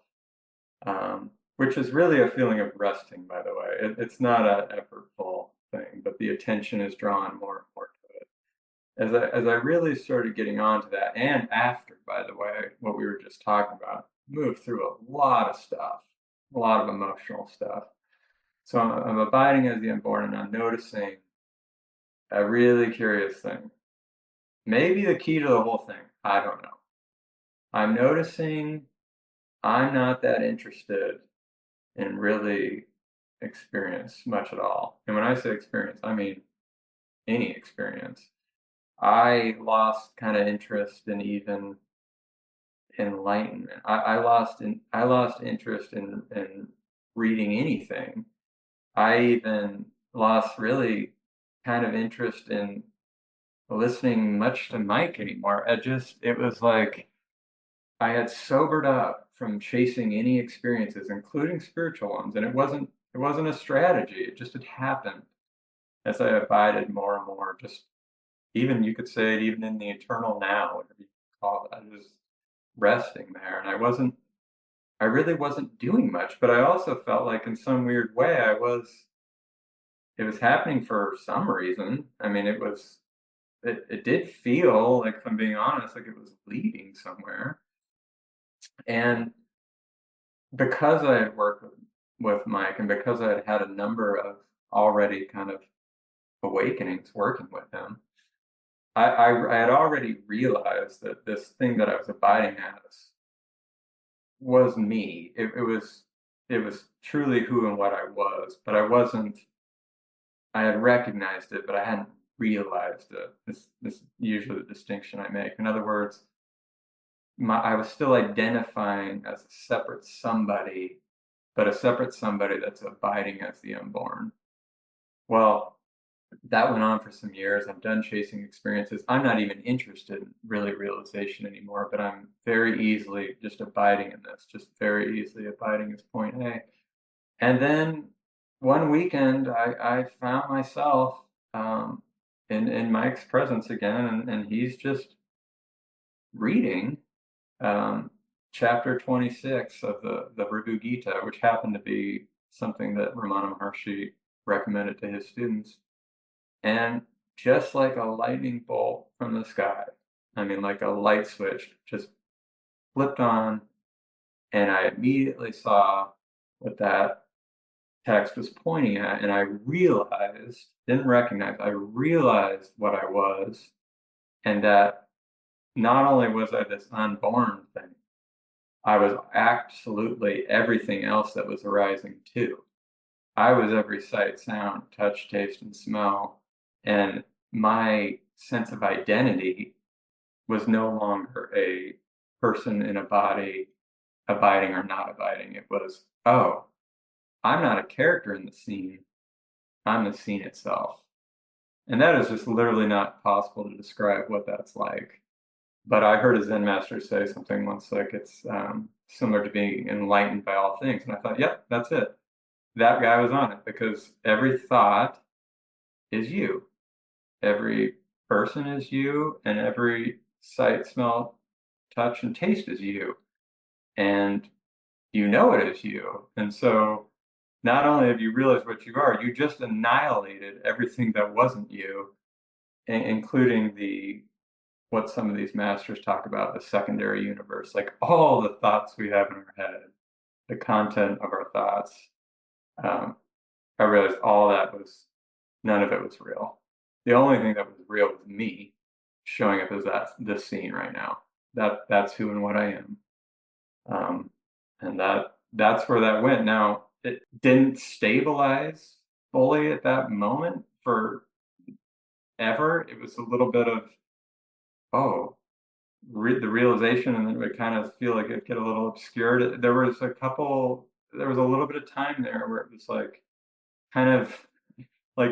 Speaker 2: which is really a feeling of resting, by the way. It's not an effortful thing, but the attention is drawn more and more to it. As I really started getting onto that, and after, by the way, what we were just talking about, moved through a lot of stuff, a lot of emotional stuff. So I'm abiding as the unborn, and I'm noticing a really curious thing. Maybe the key to the whole thing. I don't know. I'm noticing I'm not that interested in really experience much at all. And when I say experience, I mean any experience. I lost kind of interest in even enlightenment. I lost interest in reading anything. I even lost really kind of interest in listening much to Mike anymore. It was like I had sobered up from chasing any experiences, including spiritual ones, and it wasn't a strategy. It just had happened as I abided more and more. Just even you could say it even in the eternal now, whatever you call it. I was resting there, and I really wasn't doing much, but I also felt like in some weird way it was happening for some reason. I mean, it did feel like, if I'm being honest, like it was leading somewhere. And because I had worked with Mike and because I had had a number of already kind of awakenings working with him, I had already realized that this thing that I was abiding as was me. It was truly who and what I was, but I wasn't. I had recognized it, but I hadn't realized it. This usually the distinction I make. In other words, I was still identifying as a separate somebody, but a separate somebody that's abiding as the unborn. Well, that went on for some years. I'm done chasing experiences. I'm not even interested in really realization anymore, but I'm very easily just abiding in this, just very easily abiding as point A. And then one weekend, I found myself in Mike's presence again, and he's just reading um, chapter 26 of the Raghu Gita, which happened to be something that Ramana Maharshi recommended to his students. And just like a lightning bolt from the sky, I mean, like a light switch just flipped on, and I immediately saw what that text was pointing at, and I realized, didn't recognize, I realized what I was, and that not only was I this unborn thing, I was absolutely everything else that was arising too. I was every sight, sound, touch, taste, and smell, and my sense of identity was no longer a person in a body abiding or not abiding. It was, oh, I'm not a character in the scene, I'm the scene itself. And that is just literally not possible to describe what that's like. But I heard a Zen master say something once like it's similar to being enlightened by all things. And I thought, yep, that's it. That guy was on it because every thought is you. Every person is you, and every sight, smell, touch, and taste is you. And you know it is you. And so not only have you realized what you are, you just annihilated everything that wasn't you, including what some of these masters talk about, the secondary universe, like all the thoughts we have in our head, the content of our thoughts. Um, I realized all that none of it was real. The only thing that was real was me showing up as this scene right now. That's who and what I am. Um, And that's where that went. Now, it didn't stabilize fully at that moment for ever. It was a little bit of, oh, the realization, and then it would kind of feel like it get a little obscured. There was a little bit of time there where it was like kind of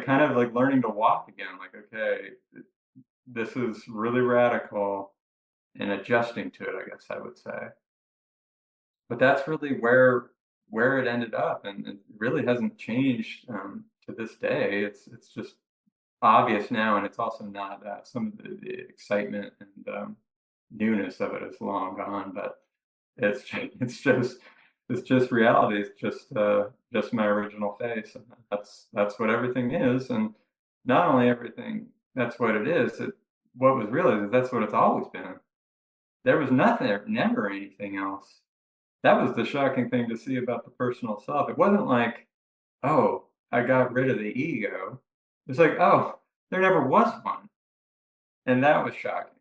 Speaker 2: kind of like learning to walk again. Like, okay, this is really radical, and adjusting to it, I guess I would say. But that's really where it ended up, and it really hasn't changed to this day. It's just obvious now, and it's also not some of the excitement and newness of it is long gone. But it's just reality. It's just my original face, and that's what everything is. And not only everything, that's what it is. What was real is that's what it's always been. There was nothing, never anything else. That was the shocking thing to see about the personal self. It wasn't like, oh, I got rid of the ego. It's like, oh, there never was one. And that was shocking.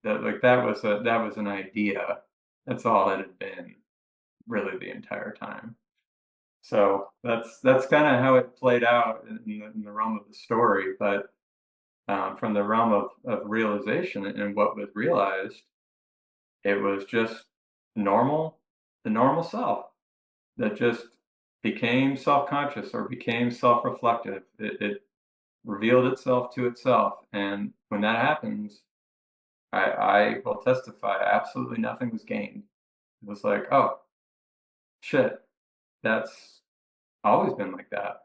Speaker 2: That was an idea. That's all it had been really the entire time. So that's kind of how it played out in the realm of the story. But from the realm of realization and what was realized, it was just normal, the normal self that just became self-conscious or became self-reflective. It revealed itself to itself, and when that happens, I will testify absolutely nothing was gained. It was like, oh shit, that's always been like that.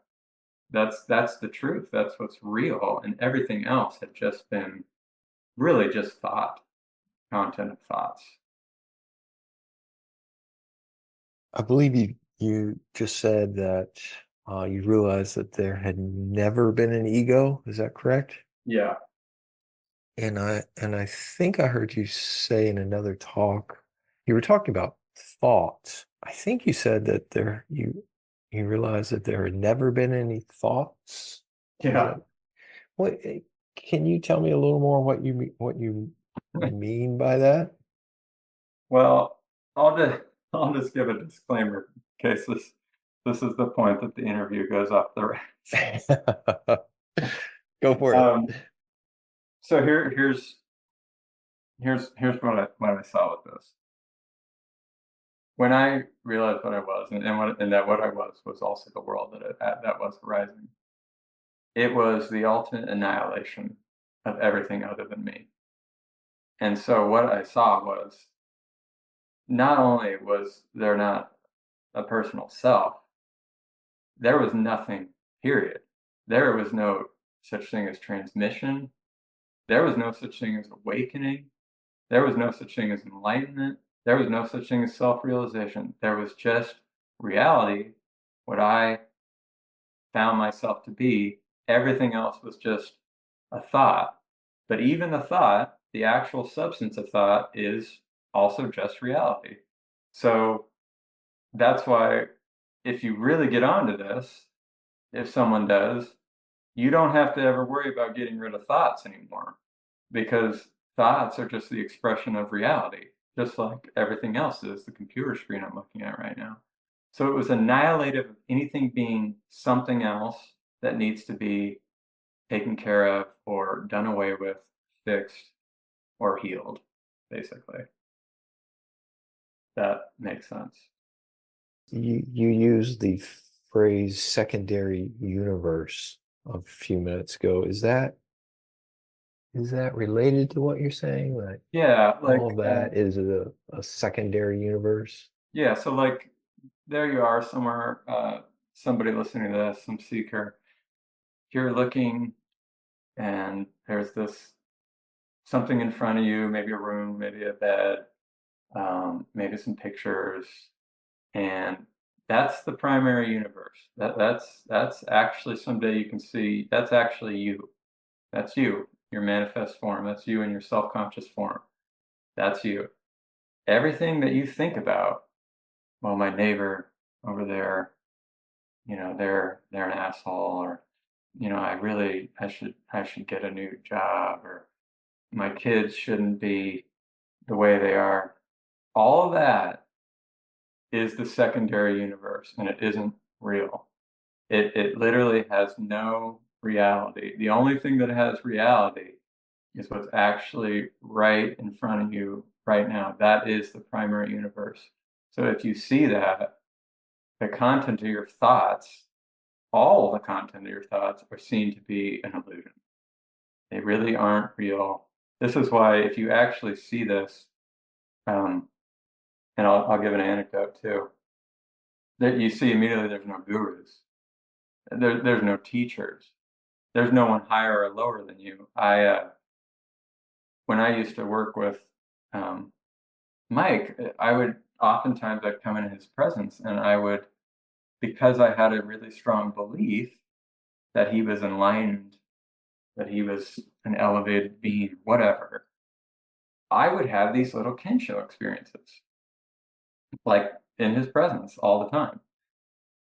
Speaker 2: That's the truth. That's what's real, and everything else had just been really just thought, content of thoughts.
Speaker 1: I believe you just said that you realized that there had never been an ego. Is that correct?
Speaker 2: Yeah,
Speaker 1: And I think I heard you say in another talk, you were talking about thoughts. I think you said that you realized that there had never been any thoughts. Is
Speaker 2: yeah.
Speaker 1: that what? Can you tell me a little more what you mean by that?
Speaker 2: Well, I'll just I'll just give a disclaimer in case this is the point that the interview goes off the rails.
Speaker 1: Go for it.
Speaker 2: Um, so here's what I saw with this. When I realized what I was, and that what I was also the world that was arising. It was the ultimate annihilation of everything other than me. And so what I saw was not only was there not a personal self, there was nothing, period. There was no such thing as transmission. There was no such thing as awakening. There was no such thing as enlightenment. There was no such thing as self realization. There was just reality, what I found myself to be. Everything else was just a thought. But even the thought, the actual substance of thought, is also just reality. So that's why, if you really get onto this, if someone does, you don't have to ever worry about getting rid of thoughts anymore, because thoughts are just the expression of reality, just like everything else is, the computer screen I'm looking at right now. So it was annihilative of anything being something else that needs to be taken care of or done away with, fixed, or healed, basically. That makes sense.
Speaker 1: You used the phrase secondary universe a few minutes ago. Is that related to what you're saying? That
Speaker 2: Yeah,
Speaker 1: all of that is a secondary universe?
Speaker 2: yeah, so like there you are somewhere, somebody listening to this, some seeker. You're looking, and there's this something in front of you, maybe a room, maybe a bed, maybe some pictures, and that's the primary universe. That's actually someday you can see that's actually you. That's you, your manifest form. That's you in your self-conscious form. That's you. Everything that you think about, well, my neighbor over there, they're an asshole, or I should get a new job, or my kids shouldn't be the way they are. All of that is the secondary universe, and it isn't real. It literally has no reality. The only thing that has reality is what's actually right in front of you right now. That is the primary universe. So if you see that, the content of your thoughts, all the content of your thoughts, are seen to be an illusion. They really aren't real. This is why, if you actually see this, and I'll give an anecdote too, that you see immediately there's no gurus, there's no teachers, there's no one higher or lower than you. When I used to work with um, Mike, I'd come in his presence, and I would, because I had a really strong belief that he was enlightened, that he was an elevated being, whatever, I would have these little kinship experiences, like in his presence all the time.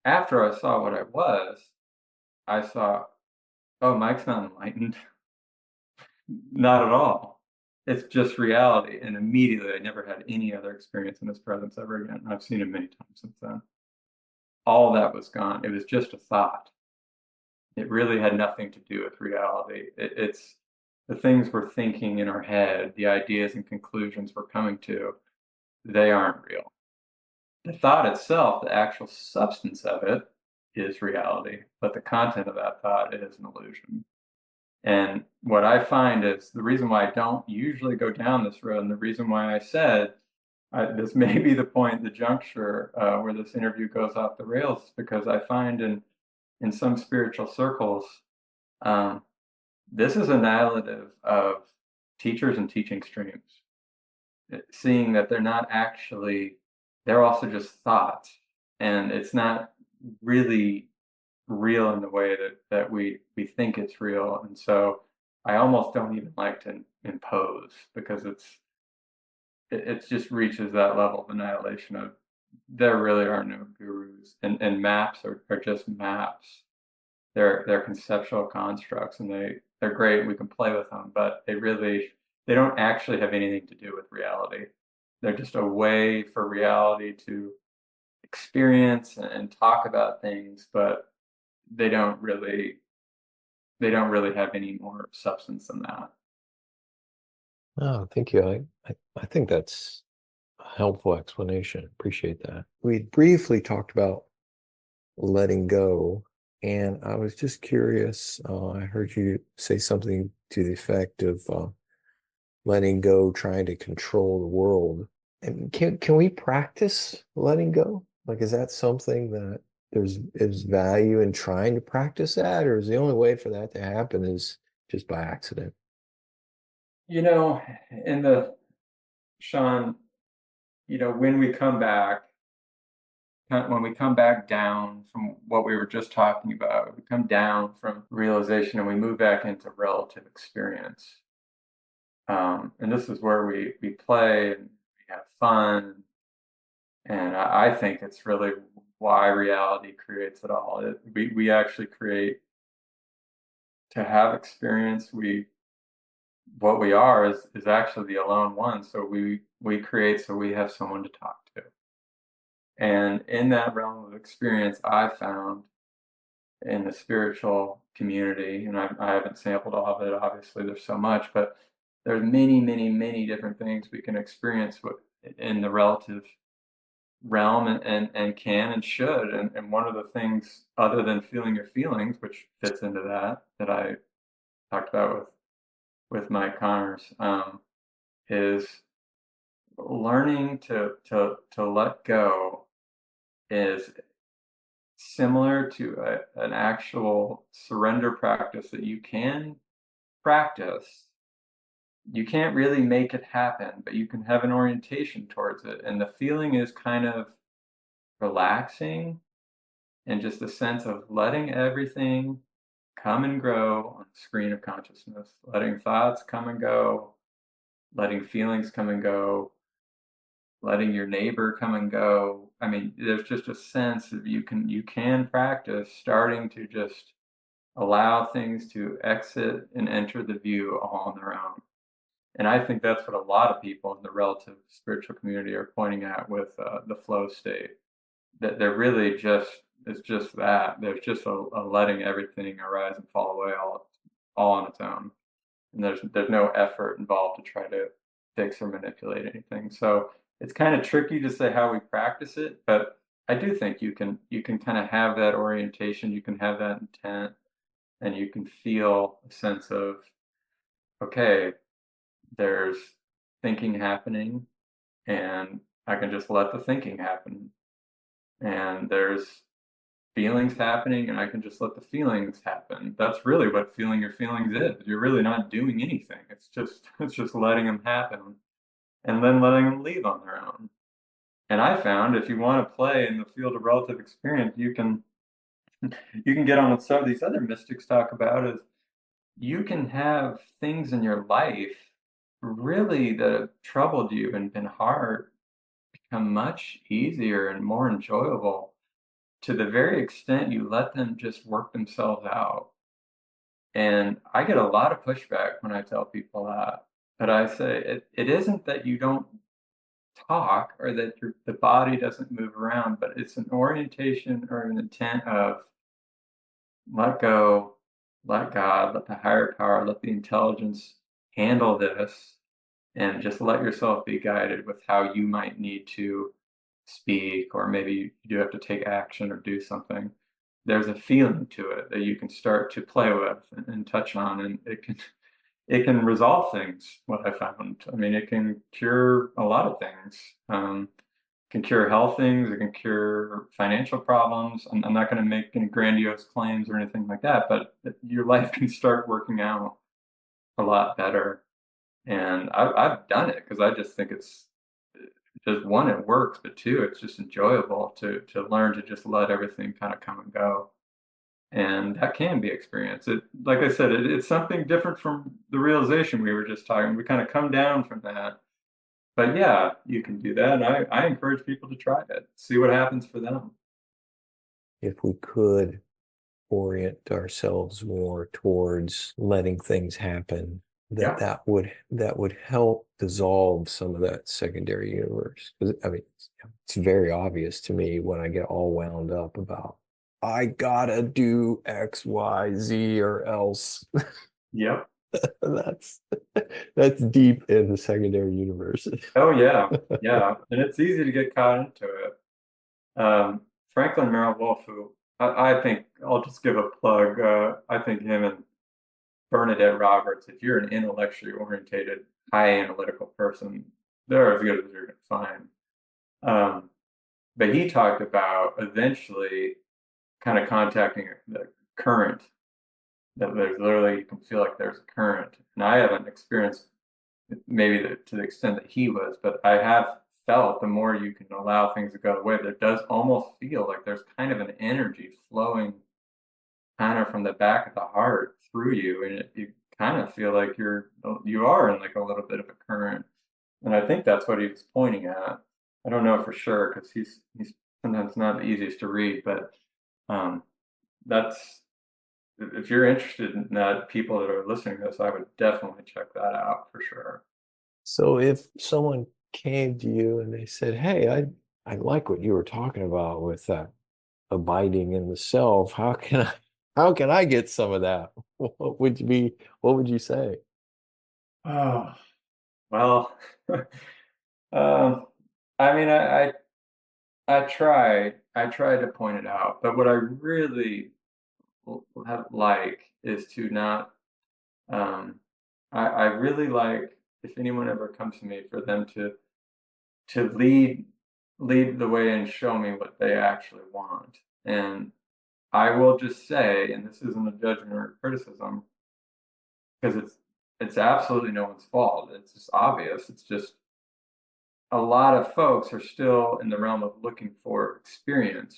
Speaker 2: After I saw what I was, I saw, oh, Mike's not enlightened. Not at all. It's just reality. And immediately, I never had any other experience in his presence ever again. I've seen him many times since then. All that was gone. It was just a thought. It really had nothing to do with reality. It's the things we're thinking in our head, the ideas and conclusions we're coming to, they aren't real. The thought itself, the actual substance of it, is reality, but the content of that thought is an illusion. And what I find is the reason why I don't usually go down this road, and the reason why I said this may be the point, the juncture where this interview goes off the rails, because I find in some spiritual circles, um, this is annihilative of teachers and teaching streams, seeing that they're not actually, they're also just thoughts, and it's not really real in the way that we think it's real. And so I almost don't even like to impose, because it just reaches that level of annihilation of there really are no gurus, and maps are just maps. They're conceptual constructs, and they're great. We can play with them, but they don't actually have anything to do with reality. They're just a way for reality to experience and talk about things, but they don't really have any more substance than that.
Speaker 1: Oh, thank you. I think that's a helpful explanation. Appreciate that. We briefly talked about letting go, and I was just curious. I heard you say something to the effect of letting go, trying to control the world. And can we practice letting go? Like, is that something that is value in trying to practice that, or is the only way for that to happen is just by accident?
Speaker 2: You know, in the Sean, when we come back, when we come back down from what we were just talking about, we come down from realization and we move back into relative experience. And this is where we play and we have fun. And I think it's really why reality creates it all. We actually create to have experience. What we are is actually the alone one. So we create so we have someone to talk to. And in that realm of experience, I found in the spiritual community, and I haven't sampled all of it, obviously there's so much, but there's many, many, many different things we can experience in the relative realm, and can and should. And one of the things, other than feeling your feelings, which fits into that I talked about with Mike Connors, is learning to let go is similar to an actual surrender practice that you can practice. You can't really make it happen, but you can have an orientation towards it. And the feeling is kind of relaxing, and just a sense of letting everything come and grow on the screen of consciousness, letting thoughts come and go, letting feelings come and go, letting your neighbor come and go. I mean, there's just a sense of you can practice starting to just allow things to exit and enter the view all on their own. And I think that's what a lot of people in the relative spiritual community are pointing at with the flow state. That they're really just, it's just that. There's just a letting everything arise and fall away all on its own. And there's no effort involved to try to fix or manipulate anything. So it's kind of tricky to say how we practice it, but I do think you can kind of have that orientation, you can have that intent, and you can feel a sense of, okay, there's thinking happening, and I can just let the thinking happen. And there's feelings happening, and I can just let the feelings happen. That's really what feeling your feelings is. You're really not doing anything. It's just letting them happen and then letting them leave on their own. And I found if you want to play in the field of relative experience, you can get on what some of these other mystics talk about is you can have things in your life really that have troubled you and been hard become much easier and more enjoyable to the very extent you let them just work themselves out. And I get a lot of pushback when I tell people that. But I say it isn't that you don't talk or that the body doesn't move around, but it's an orientation or an intent of let go, let God, let the higher power, let the intelligence handle this, and just let yourself be guided with how you might need to speak, or maybe you do have to take action or do something. There's a feeling to it that you can start to play with and touch on, and it can resolve things. What I found, I mean, it can cure a lot of things. It can cure health things. It can cure financial problems. I'm not going to make any grandiose claims or anything like that, but your life can start working out a lot better. And I've done it because I just think it's just one, it works, but two, it's just enjoyable to learn to just let everything kind of come and go. And that can be experienced. It, like I said, it's something different from the realization we were just talking. We kind of come down from that. But yeah, you can do that. And I encourage people to try it, see what happens for them.
Speaker 1: If we could orient ourselves more towards letting things happen,
Speaker 2: Yeah.
Speaker 1: that would help dissolve some of that secondary universe. 'Cause, I mean, it's very obvious to me when I get all wound up about I gotta do X, Y, Z, or else.
Speaker 2: Yep.
Speaker 1: That's that's deep in the secondary universe.
Speaker 2: Oh yeah. Yeah. And it's easy to get caught into it. Franklin Merrill Wolf, who I think I'll just give a plug. I think him and Bernadette Roberts, if you're an intellectually orientated, high analytical person, they're as good as you're going to find. Um, but he talked about eventually kind of contacting the current, that there's literally, you can feel like there's a current. And I haven't experienced maybe to the extent that he was, but I have felt the more you can allow things to go away, there does almost feel like there's kind of an energy flowing kind of from the back of the heart through you, and you kind of feel like you are in like a little bit of a current. And I think that's what he was pointing at. I don't know for sure because he's sometimes not the easiest to read, but um, that's if you're interested in that, people that are listening to this, I would definitely check that out for sure.
Speaker 1: So if someone came to you and they said, "Hey, I like what you were talking about with that abiding in the self. How can I get some of that?" What would you say?
Speaker 2: Oh, well, um, I mean, I try to point it out, but what I really have like is to not. Um, I really like if anyone ever comes to me for them to lead the way and show me what they actually want. And I will just say, and this isn't a judgment or criticism, because it's absolutely no one's fault. It's just obvious. It's just a lot of folks are still in the realm of looking for experience.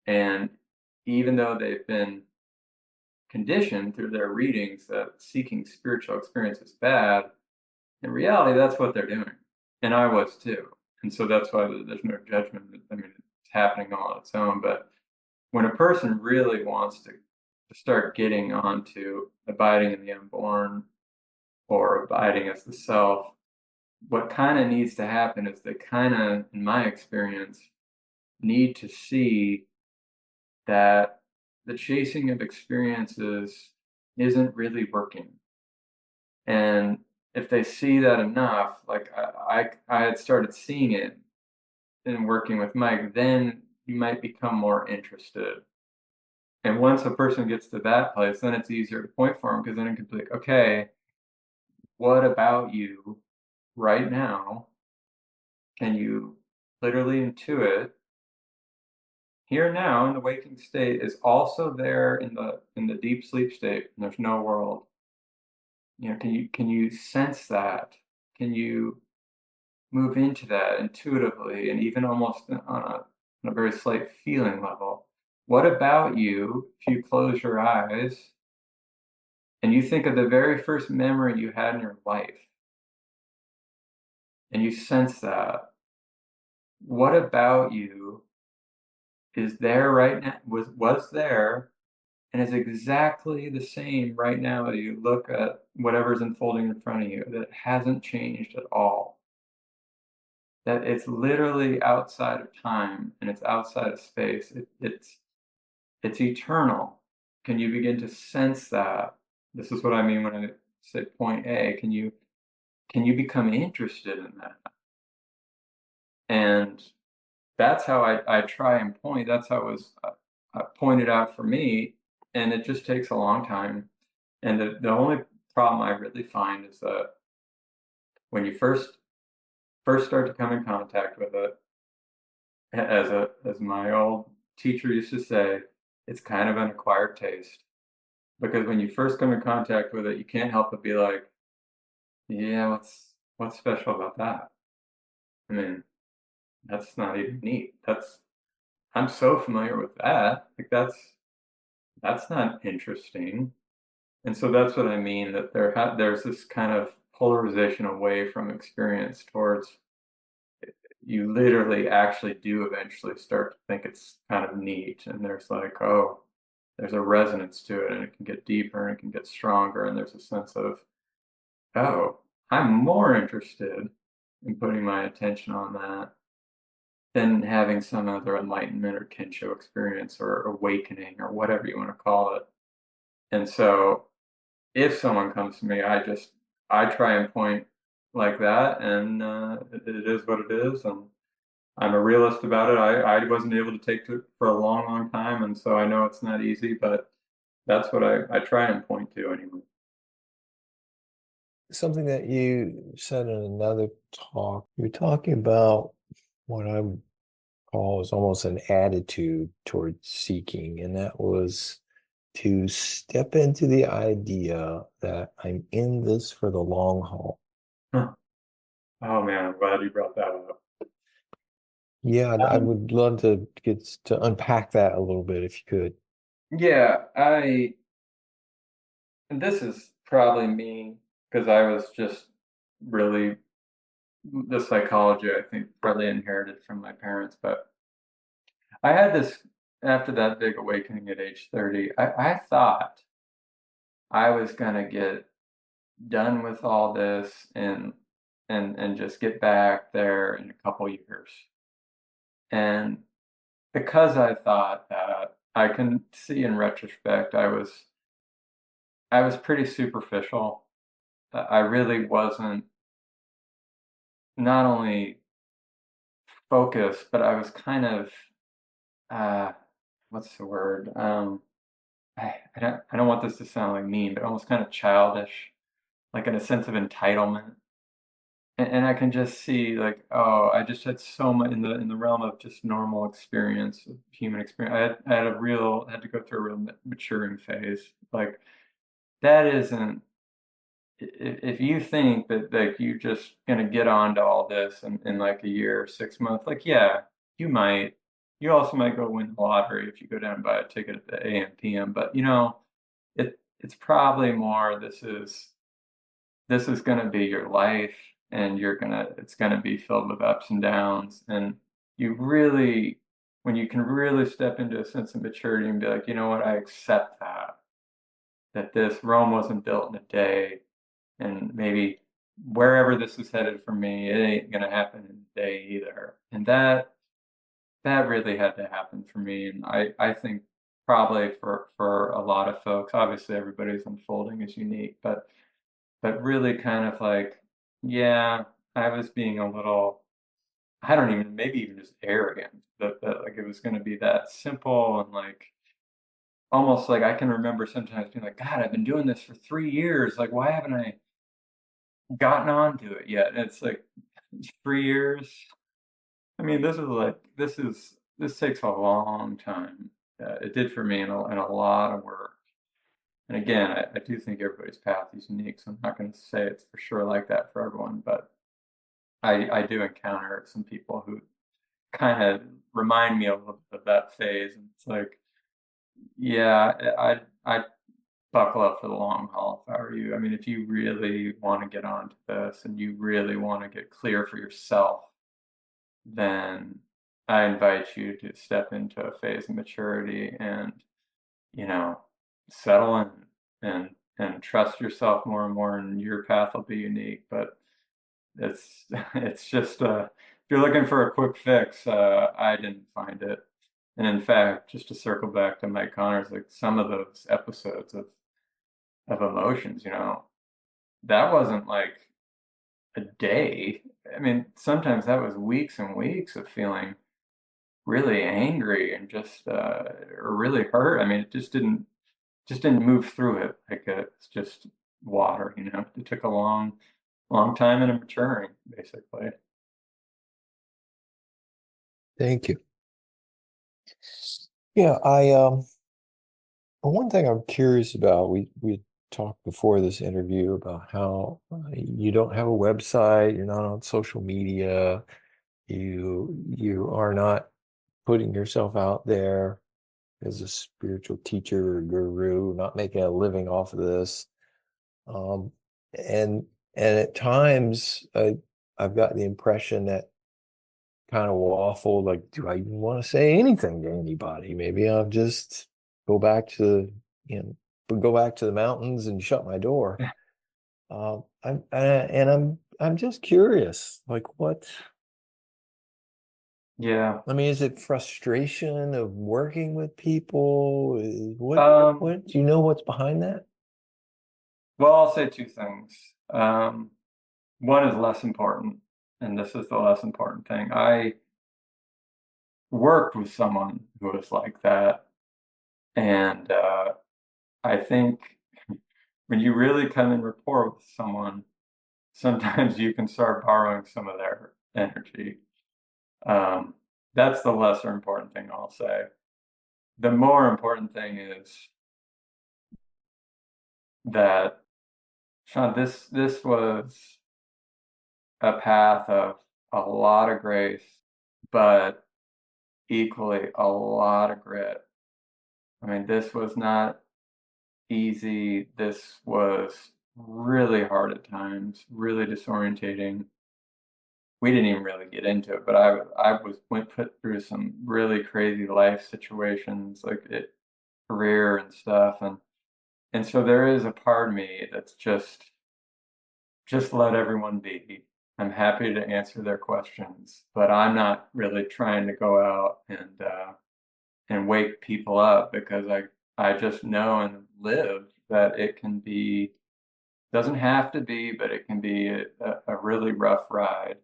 Speaker 2: And even though they've been conditioned through their readings that seeking spiritual experience is bad, in reality, that's what they're doing. And I was too. And so that's why there's no judgment. I mean, it's happening all on its own. But when a person really wants to start getting onto abiding in the unborn, or abiding as the self. What kind of needs to happen is they kind of, in my experience, need to see that the chasing of experiences isn't really working. And if they see that enough, like I had started seeing it in working with Mike, then you might become more interested. And once a person gets to that place, then it's easier to point for them because then it can be like, okay, what about you right now? Can you literally intuit here now in the waking state is also there in the deep sleep state, and there's no world. Can you sense that? Can you move into that intuitively and even almost on a very slight feeling level? What about you if you close your eyes and you think of the very first memory you had in your life and you sense that? What about you is there right now, was there, and is exactly the same right now that you look at whatever's unfolding in front of you, that hasn't changed at all? That it's literally outside of time and it's outside of space. It's eternal. Can you begin to sense that? This is what I mean when I say point A. Can you become interested in that? And that's how I try and point. That's how it was pointed out for me. And it just takes a long time. And the only problem I really find is that when you first start to come in contact with it, as my old teacher used to say, it's kind of an acquired taste. Because when you first come in contact with it, you can't help but be like, yeah, what's special about that? I mean, that's not even neat. I'm so familiar with that. Like that's not interesting. And so that's what I mean, that there's this kind of polarization away from experience towards you literally actually do eventually start to think it's kind of neat. And there's like, oh, there's a resonance to it and it can get deeper and it can get stronger. And there's a sense of, oh, I'm more interested in putting my attention on that than having some other enlightenment or Kensho experience or awakening or whatever you want to call it. And so if someone comes to me, I try and point like that, and it is what it is, and I'm a realist about it. I wasn't able to take to it for a long, long time, and so I know it's not easy, but that's what I try and point to anyway.
Speaker 1: Something that you said in another talk, you're talking about what I would call is almost an attitude towards seeking, and that was to step into the idea that I'm in this for the long haul.
Speaker 2: Huh. Oh man, I'm glad you brought that up.
Speaker 1: Yeah, I would love to get to unpack that a little bit if you could.
Speaker 2: Yeah, and this is probably me because I was just really the psychology I think partly inherited from my parents, but I had this after that big awakening at age 30. I thought I was gonna get done with all this and just get back there in a couple years. And because I thought that, I can see in retrospect I was pretty superficial. I really wasn't not only focused, but I was kind of uh what's the word? I don't want this to sound like mean, but almost kind of childish, like in a sense of entitlement. And I can just see like, oh, I just had so much in the realm of just normal experience, of human experience. I had to go through a real maturing phase. Like that isn't if you think that like you're just gonna get onto all this in like a year or 6 months, like yeah, you might. You also might go win the lottery if you go down and buy a ticket at the AM PM. But it's probably more this is gonna be your life and it's gonna be filled with ups and downs. And you really when you can really step into a sense of maturity and be like, you know what, I accept that this Rome wasn't built in a day. and maybe wherever this is headed for me, it ain't gonna happen in a day either. And that really had to happen for me. And I think probably for a lot of folks, obviously everybody's unfolding is unique, but really kind of like, yeah, I was being a little, I don't even, maybe even just arrogant that like it was going to be that simple and like almost like I can remember sometimes being like, God, I've been doing this for 3 years. Like, why haven't I gotten onto it yet? And it's like 3 years. I mean, this takes a long time. It did for me in a lot of work. And again, I do think everybody's path is unique, so I'm not going to say it's for sure like that for everyone, but I do encounter some people who kind of remind me a little bit of that phase. And it's like, yeah, I buckle up for the long haul if I were you. I mean, if you really want to get onto this and you really want to get clear for yourself, then I invite you to step into a phase of maturity and, you know, settle in and trust yourself more and more, and your path will be unique. But it's it's just if you're looking for a quick fix, I didn't find it. And in fact, just to circle back to Mike Connors, like some of those episodes of emotions, that wasn't like a day. I mean, sometimes that was weeks and weeks of feeling really angry and just or really hurt. I mean, it just didn't move through it like it's just water. It took a long time and a maturing, basically.
Speaker 1: Thank you. Yeah, one thing I'm curious about, we talked before this interview about how you don't have a website, you're not on social media, you are not putting yourself out there as a spiritual teacher or guru, not making a living off of this. Um, and and at times I've got the impression that kind of waffle, like, do I even want to say anything to anybody? Maybe I'll just go back to, go back to the mountains and shut my door. I'm just curious, like
Speaker 2: Yeah.
Speaker 1: I mean, is it frustration of working with people?
Speaker 2: Um,
Speaker 1: What do you know what's behind that?
Speaker 2: well, I'll say two things. One is less important, and this is the less important thing. I worked with someone who was like that, and I think when you really come in rapport with someone, sometimes you can start borrowing some of their energy. Um, that's the lesser important thing I'll say. The more important thing is that, Sean, this was a path of a lot of grace, but equally a lot of grit. I mean, this was not easy. This was really hard at times, really disorientating. We didn't even really get into it, but went put through some really crazy life situations, like career and stuff, and so there is a part of me that's just let everyone be. I'm happy to answer their questions, but I'm not really trying to go out and wake people up because I just know and live that it can be, doesn't have to be, but it can be a really rough ride.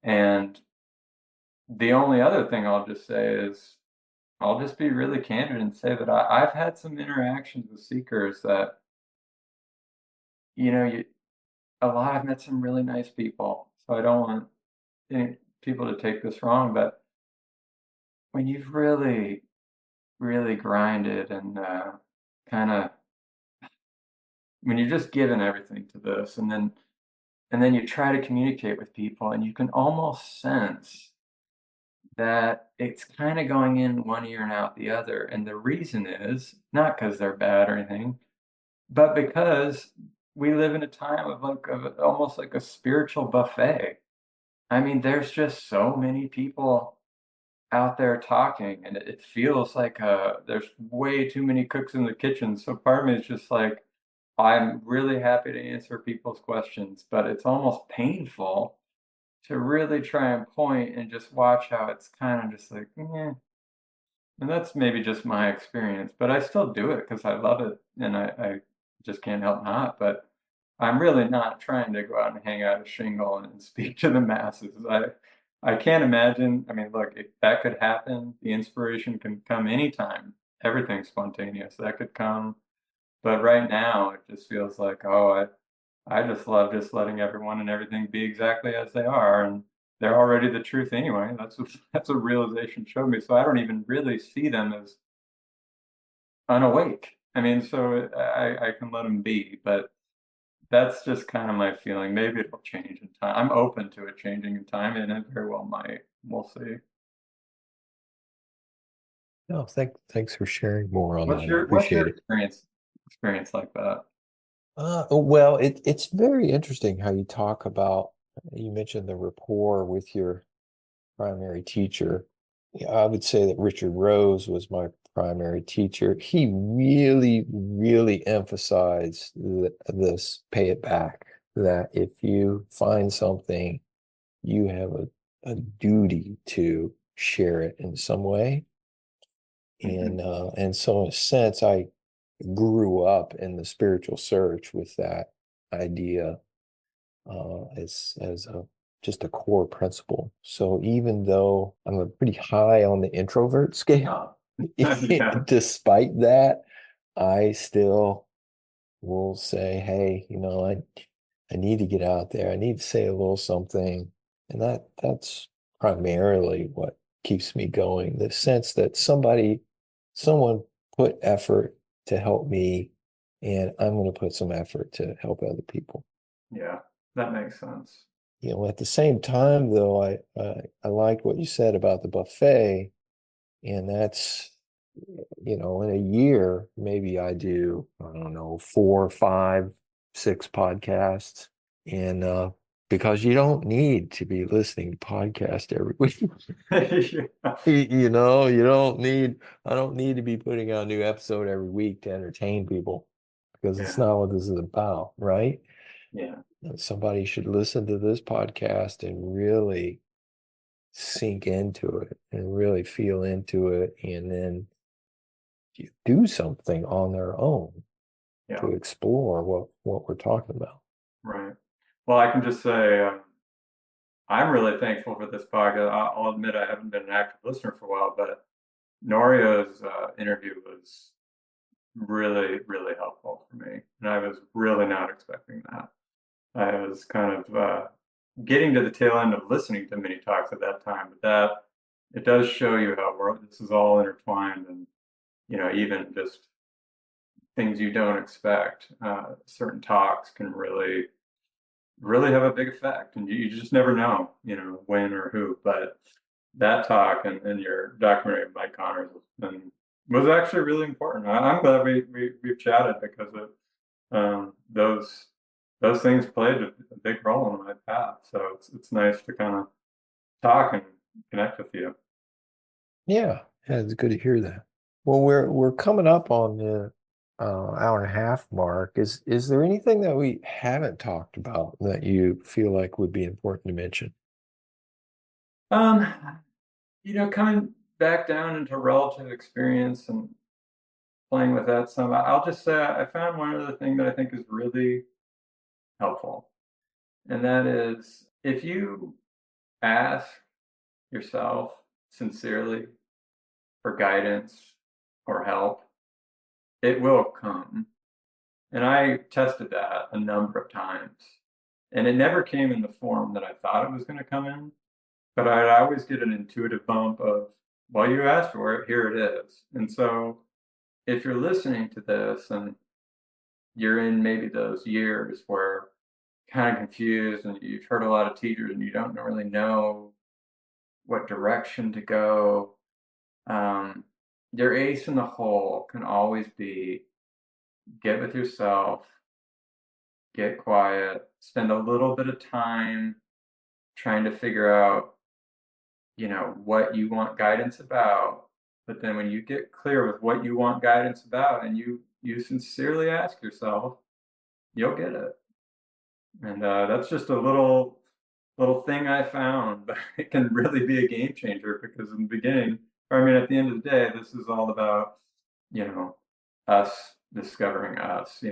Speaker 2: And the only other thing I'll just say is I'll just be really candid and say that I've had some interactions with seekers that, you know, you, a lot, I've met some really nice people. So I don't want people to take this wrong, but when you've really, really grinded and kind of, when you're just giving everything to this and then you try to communicate with people and you can almost sense that it's kind of going in one ear and out the other. And the reason is not because they're bad or anything, but because we live in a time of almost like a spiritual buffet. I mean, there's just so many people out there talking, and it feels like there's way too many cooks in the kitchen. So part of me is just like, I'm really happy to answer people's questions, but it's almost painful to really try and point and just watch how it's kind of just like, eh. And that's maybe just my experience, but I still do it because I love it and I just can't help not. But I'm really not trying to go out and hang out a shingle and speak to the masses. I can't imagine. I mean, look, if that could happen, the inspiration can come anytime. Everything's spontaneous. That could come. But right now, it just feels like, oh, I just love just letting everyone and everything be exactly as they are, and they're already the truth anyway. That's a realization showed me. So I don't even really see them as unawake. I mean, so I can let them be, but that's just kind of my feeling. Maybe it'll change in time. I'm open to it changing in time, and it very well might. We'll see.
Speaker 1: No, thanks for sharing more on that. I
Speaker 2: What's
Speaker 1: appreciate
Speaker 2: your
Speaker 1: it.
Speaker 2: experience like that?
Speaker 1: Well, it's very interesting how you talk about, you mentioned the rapport with your primary teacher. Yeah, I would say that Richard Rose was my primary teacher. He really, really emphasized this pay it back, that if you find something, you have a duty to share it in some way.
Speaker 2: Hmm.
Speaker 1: And so in a sense, I grew up in the spiritual search with that idea as a just a core principle. So even though I'm a pretty high on the introvert scale,
Speaker 2: Yeah,
Speaker 1: despite that, I still will say, hey, I need to get out there. I need to say a little something. And that's primarily what keeps me going. The sense that someone put effort to help me, and I'm going to put some effort to help other people.
Speaker 2: yeah, that makes sense.
Speaker 1: At the same time, though, I like what you said about the buffet, and that's, in a year, maybe I do, I don't know, 4, 5, 6 podcasts. And because you don't need to be listening to podcasts every week.
Speaker 2: Yeah,
Speaker 1: You don't need, I don't need to be putting out a new episode every week to entertain people because it's
Speaker 2: yeah,
Speaker 1: not what this is about, right?
Speaker 2: yeah,
Speaker 1: Somebody should listen to this podcast and really sink into it and really feel into it and then do something on their own
Speaker 2: yeah.
Speaker 1: to explore what we're talking about.
Speaker 2: Right. Well, I can just say I'm really thankful for this podcast. I'll admit I haven't been an active listener for a while, but Norio's interview was really, really helpful for me, and I was really not expecting that. I was kind of getting to the tail end of listening to many talks at that time, but that it does show you how this is all intertwined, and even just things you don't expect. Certain talks can really have a big effect, and you just never know, when or who. But that talk and your documentary of Mike Connors was actually really important. I'm glad we've chatted because those things played a big role in my path. So it's nice to kind of talk and connect with you.
Speaker 1: Yeah, it's good to hear that. Well, we're coming up on the hour and a half mark. Is there anything that we haven't talked about that you feel like would be important to mention?
Speaker 2: Um, coming back down into relative experience and playing with that some, I'll just say I found one other thing that I think is really helpful. And that is if you ask yourself sincerely for guidance or help, it will come. And I tested that a number of times. And it never came in the form that I thought it was going to come in, but I'd always get an intuitive bump of, well, you asked for it, here it is. And so if you're listening to this and you're in maybe those years where kind of confused and you've heard a lot of teachers and you don't really know what direction to go. Your ace in the hole can always be get with yourself, get quiet, spend a little bit of time trying to figure out, what you want guidance about. But then when you get clear with what you want guidance about and you sincerely ask yourself, you'll get it. And that's just a little thing I found, but it can really be a game changer because in the beginning, or I mean, at the end of the day, this is all about, you know, us discovering us.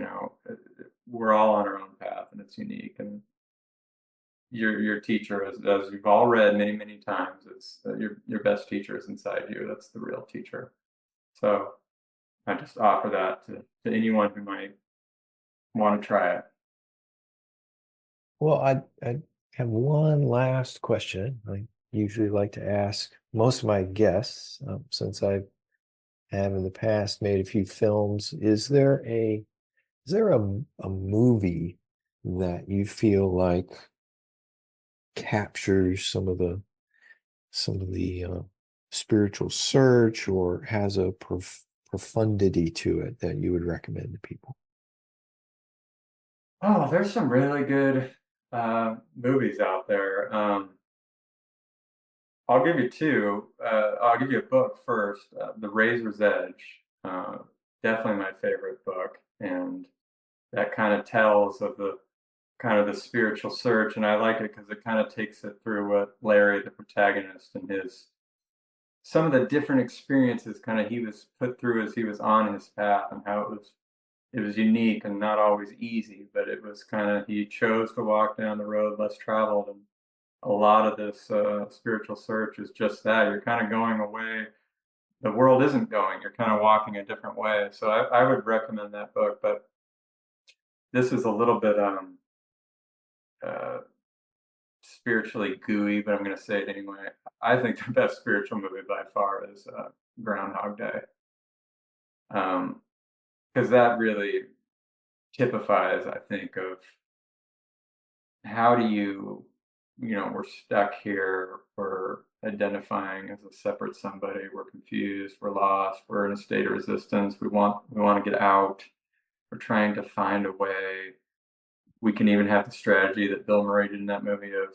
Speaker 2: We're all on our own path, and it's unique. And your teacher, as you've all read many many times, is your best teacher is inside you. That's the real teacher. So I just offer that to anyone who might want to try it.
Speaker 1: Well, I have one last question. I usually like to ask most of my guests, since I have in the past made a few films. Is there a movie that you feel like captures some of the spiritual search or has a profundity to it that you would recommend to people?
Speaker 2: Oh, there's some really good movies out there. I'll give you two. I'll give you a book first. The Razor's Edge. Definitely my favorite book, and that kind of tells of the kind of the spiritual search, and I like it because it kind of takes it through what Larry, the protagonist, and his some of the different experiences kind of he was put through as he was on his path, and how it was unique and not always easy, but it was kind of he chose to walk down the road less traveled, and a lot of this spiritual search is just that you're kind of going away. The world isn't going. You're kind of walking a different way. So I would recommend that book, but this is a little bit uh, spiritually gooey, but I'm going to say it anyway. I think the best spiritual movie by far is Groundhog Day, because that really typifies, I think, of how do we're stuck here, we're identifying as a separate somebody, we're confused, we're lost, we're in a state of resistance, we want to get out, we're trying to find a way. We can even have the strategy that Bill Murray did in that movie of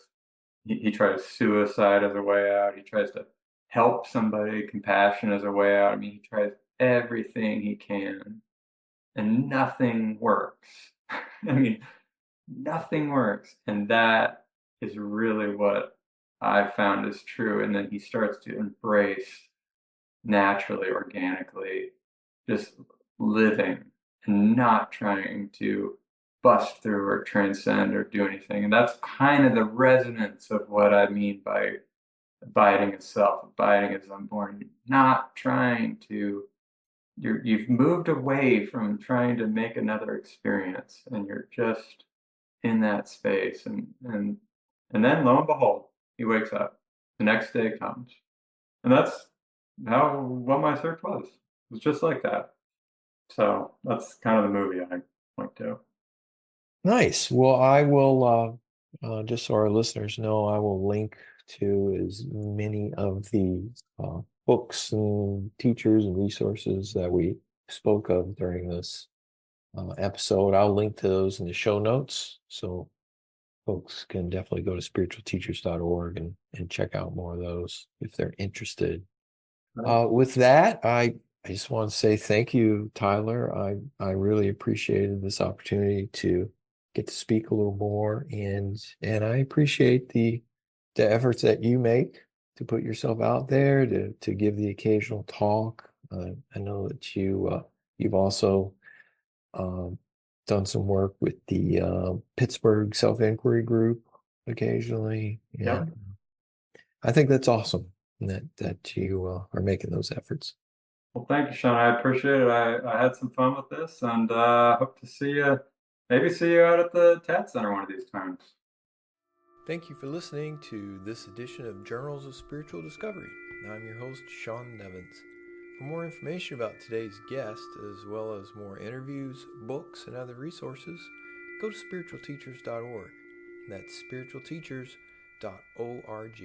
Speaker 2: he tries suicide as a way out, he tries to help somebody, compassion as a way out. I mean, he tries everything he can and nothing works. I mean, nothing works. And that is really what I found is true. And then he starts to embrace naturally, organically, just living and not trying to bust through or transcend or do anything. And that's kind of the resonance of what I mean by abiding as self, abiding as unborn, not trying to you've moved away from trying to make another experience, and you're just in that space, and then lo and behold, he wakes up. The next day comes, and that's how what my search was. It was just like that. So that's kind of the movie I went to.
Speaker 1: Nice. Well, I will, just so our listeners know, I will link to as many of the books and teachers and resources that we spoke of during this episode. I'll link to those in the show notes. So folks can definitely go to spiritualteachers.org and check out more of those if they're interested.
Speaker 2: Right.
Speaker 1: With that, I just want to say thank you, Tyler. I really appreciated this opportunity to get to speak a little more, and I appreciate the efforts that you make to put yourself out there to give the occasional talk. I know that you've also um, done some work with the Pittsburgh Self-Inquiry Group occasionally, and
Speaker 2: Yep.
Speaker 1: I think that's awesome that you are making those efforts.
Speaker 2: Well, thank you, Sean. I appreciate it. I had some fun with this, and hope to maybe see you out at the TAT Center one of these times.
Speaker 1: Thank you for listening to this edition of Journals of Spiritual Discovery. I'm your host, Sean Nevins. For more information about today's guest, as well as more interviews, books, and other resources, go to spiritualteachers.org. That's spiritualteachers.org.